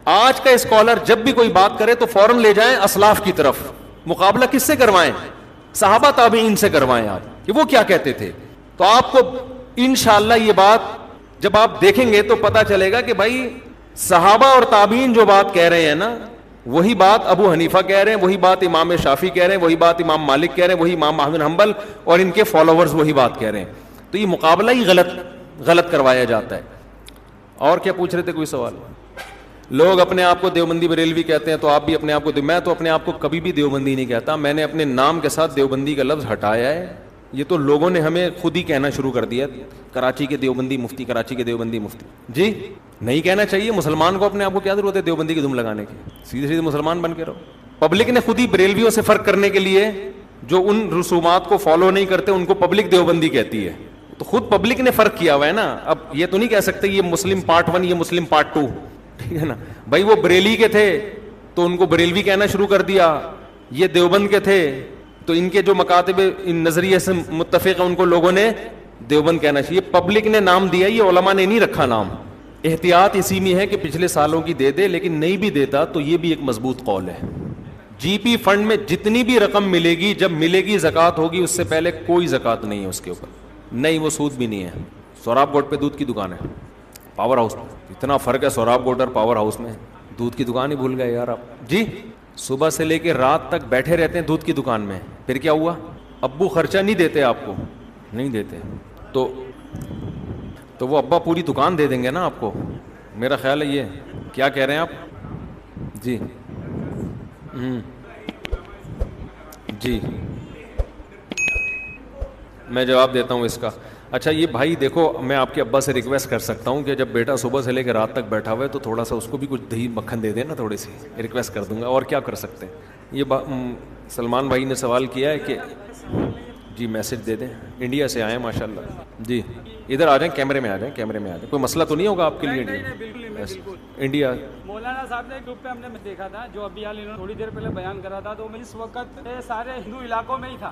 آج کا اسکالر جب بھی کوئی بات کرے تو فوراً لے جائیں اسلاف کی طرف. مقابلہ کس سے کروائیں؟ صحابہ تابعین سے کروائیں آپ کہ وہ کیا کہتے تھے. تو آپ کو انشاءاللہ یہ بات جب آپ دیکھیں گے تو پتا چلے گا کہ بھائی صحابہ اور تابعین جو بات کہہ رہے ہیں نا، وہی بات ابو حنیفہ کہہ رہے ہیں، وہی بات امام شافعی کہہ رہے ہیں، وہی بات امام مالک کہہ رہے ہیں، وہی امام احمد بن حنبل اور ان کے فالوورز وہی بات کہہ رہے ہیں. تو یہ مقابلہ ہی غلط کروایا جاتا ہے. اور کیا پوچھ رہے تھے؟ کوئی سوال؟ لوگ اپنے آپ کو دیوبندی بریلوی کہتے ہیں، تو آپ بھی اپنے آپ کو، میں تو اپنے آپ کو کبھی بھی دیوبندی نہیں کہتا. میں نے اپنے نام کے ساتھ دیوبندی کا لفظ ہٹایا ہے. یہ تو لوگوں نے ہمیں خود ہی کہنا شروع کر دیا، کراچی کے دیوبندی مفتی، کراچی کے دیوبندی مفتی. جی نہیں کہنا چاہیے. مسلمان کو اپنے آپ کو کیا ضرورت ہے دیوبندی کی دھم لگانے کی؟ سیدھے سیدھے مسلمان بن کے رہو. پبلک نے خود ہی بریلویوں سے فرق کرنے کے لیے، جو ان رسومات کو فالو نہیں کرتے ان کو پبلک دیوبندی کہتی ہے. تو خود پبلک نے فرق کیا ہوا ہے نا. اب یہ تو نہیں کہہ سکتے یہ مسلم پارٹ 1 یہ مسلم پارٹ 2. ٹھیک ہے نا بھائی؟ وہ بریلی کے تھے تو ان کو بریلوی کہنا شروع کر دیا، یہ دیوبند کے تھے تو ان کے جو مکاتب ان نظریے سے متفق ہیں ان کو لوگوں نے دیوبند کہنا چاہیے. پبلک نے نام دیا، یہ علماء نے نہیں رکھا نام. احتیاط اسی میں ہے کہ پچھلے سالوں کی دے دے، لیکن نہیں بھی دیتا تو یہ بھی ایک مضبوط قول ہے. جی پی فنڈ میں جتنی بھی رقم ملے گی، جب ملے گی زکوٰۃ ہوگی، اس سے پہلے کوئی زکوٰۃ نہیں ہے اس کے اوپر. نہیں وہ سود بھی نہیں ہے. سوراب گوٹ پہ دودھ کی دکان ہے، پاور ہاؤس میں اتنا فرق ہے. سوراب گوٹ اور پاور ہاؤس میں دودھ کی دکان ہی بھول گئے یار آپ. جی صبح سے لے کے رات تک بیٹھے رہتے ہیں دودھ کی دکان میں. پھر کیا ہوا؟ ابو خرچہ نہیں دیتے آپ کو، نہیں دیتے تو وہ ابا پوری دکان دے دیں گے نا آپ کو. میرا خیال ہے یہ کیا کہہ رہے ہیں آپ؟ جی جی میں جواب دیتا ہوں اس کا. اچھا یہ بھائی دیکھو، میں آپ کے ابا سے ریکویسٹ کر سکتا ہوں کہ جب بیٹا صبح سے لے کے رات تک بیٹھا ہوا ہے تو تھوڑا سا اس کو بھی کچھ دہی مکھن دے دیں نا، تھوڑی سی ریکویسٹ کر دوں گا. اور کیا کر سکتے ہیں. یہ سلمان بھائی نے سوال کیا ہے کہ جی میسج دے دیں، انڈیا سے آئے ہیں ماشاء اللہ. جی ادھر آ جائیں، کیمرے میں آ جائیں، کیمرے میں آ جائیں. کوئی مسئلہ تو نہیں ہوگا آپ کے لیے؟ انڈیا مولانا صاحب نے گروپ پہ ہم نے دیکھا تھا جو ابھی حال انہوں نے تھوڑی دیر پہلے بیان کرا تھا، تو اس وقت سارے ہندو علاقوں میں ہی تھا.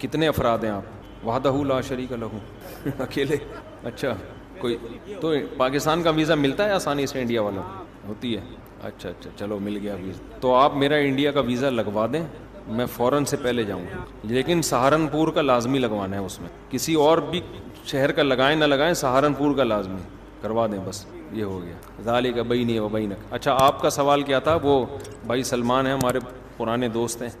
کتنے افراد ہیں آپ؟ وحدہ لا شریک لہ، اکیلے؟ اچھا، کوئی تو پاکستان کا ویزا ملتا ہے آسانی سے انڈیا والوں کو؟ ہوتی ہے؟ اچھا اچھا، چلو مل گیا ویزا. تو آپ میرا انڈیا کا ویزا لگوا دیں، میں فوراً سے پہلے جاؤں گا. لیکن سہارنپور کا لازمی لگوانا ہے، اس میں کسی اور بھی شہر کا لگائیں نہ لگائیں، سہارنپور کا لازمی کروا دیں بس. یہ ہو گیا. ذالک بینی و بینک. اچھا، آپ کا سوال کیا تھا؟ وہ بھائی سلمان ہیں، ہمارے پرانے دوست ہیں.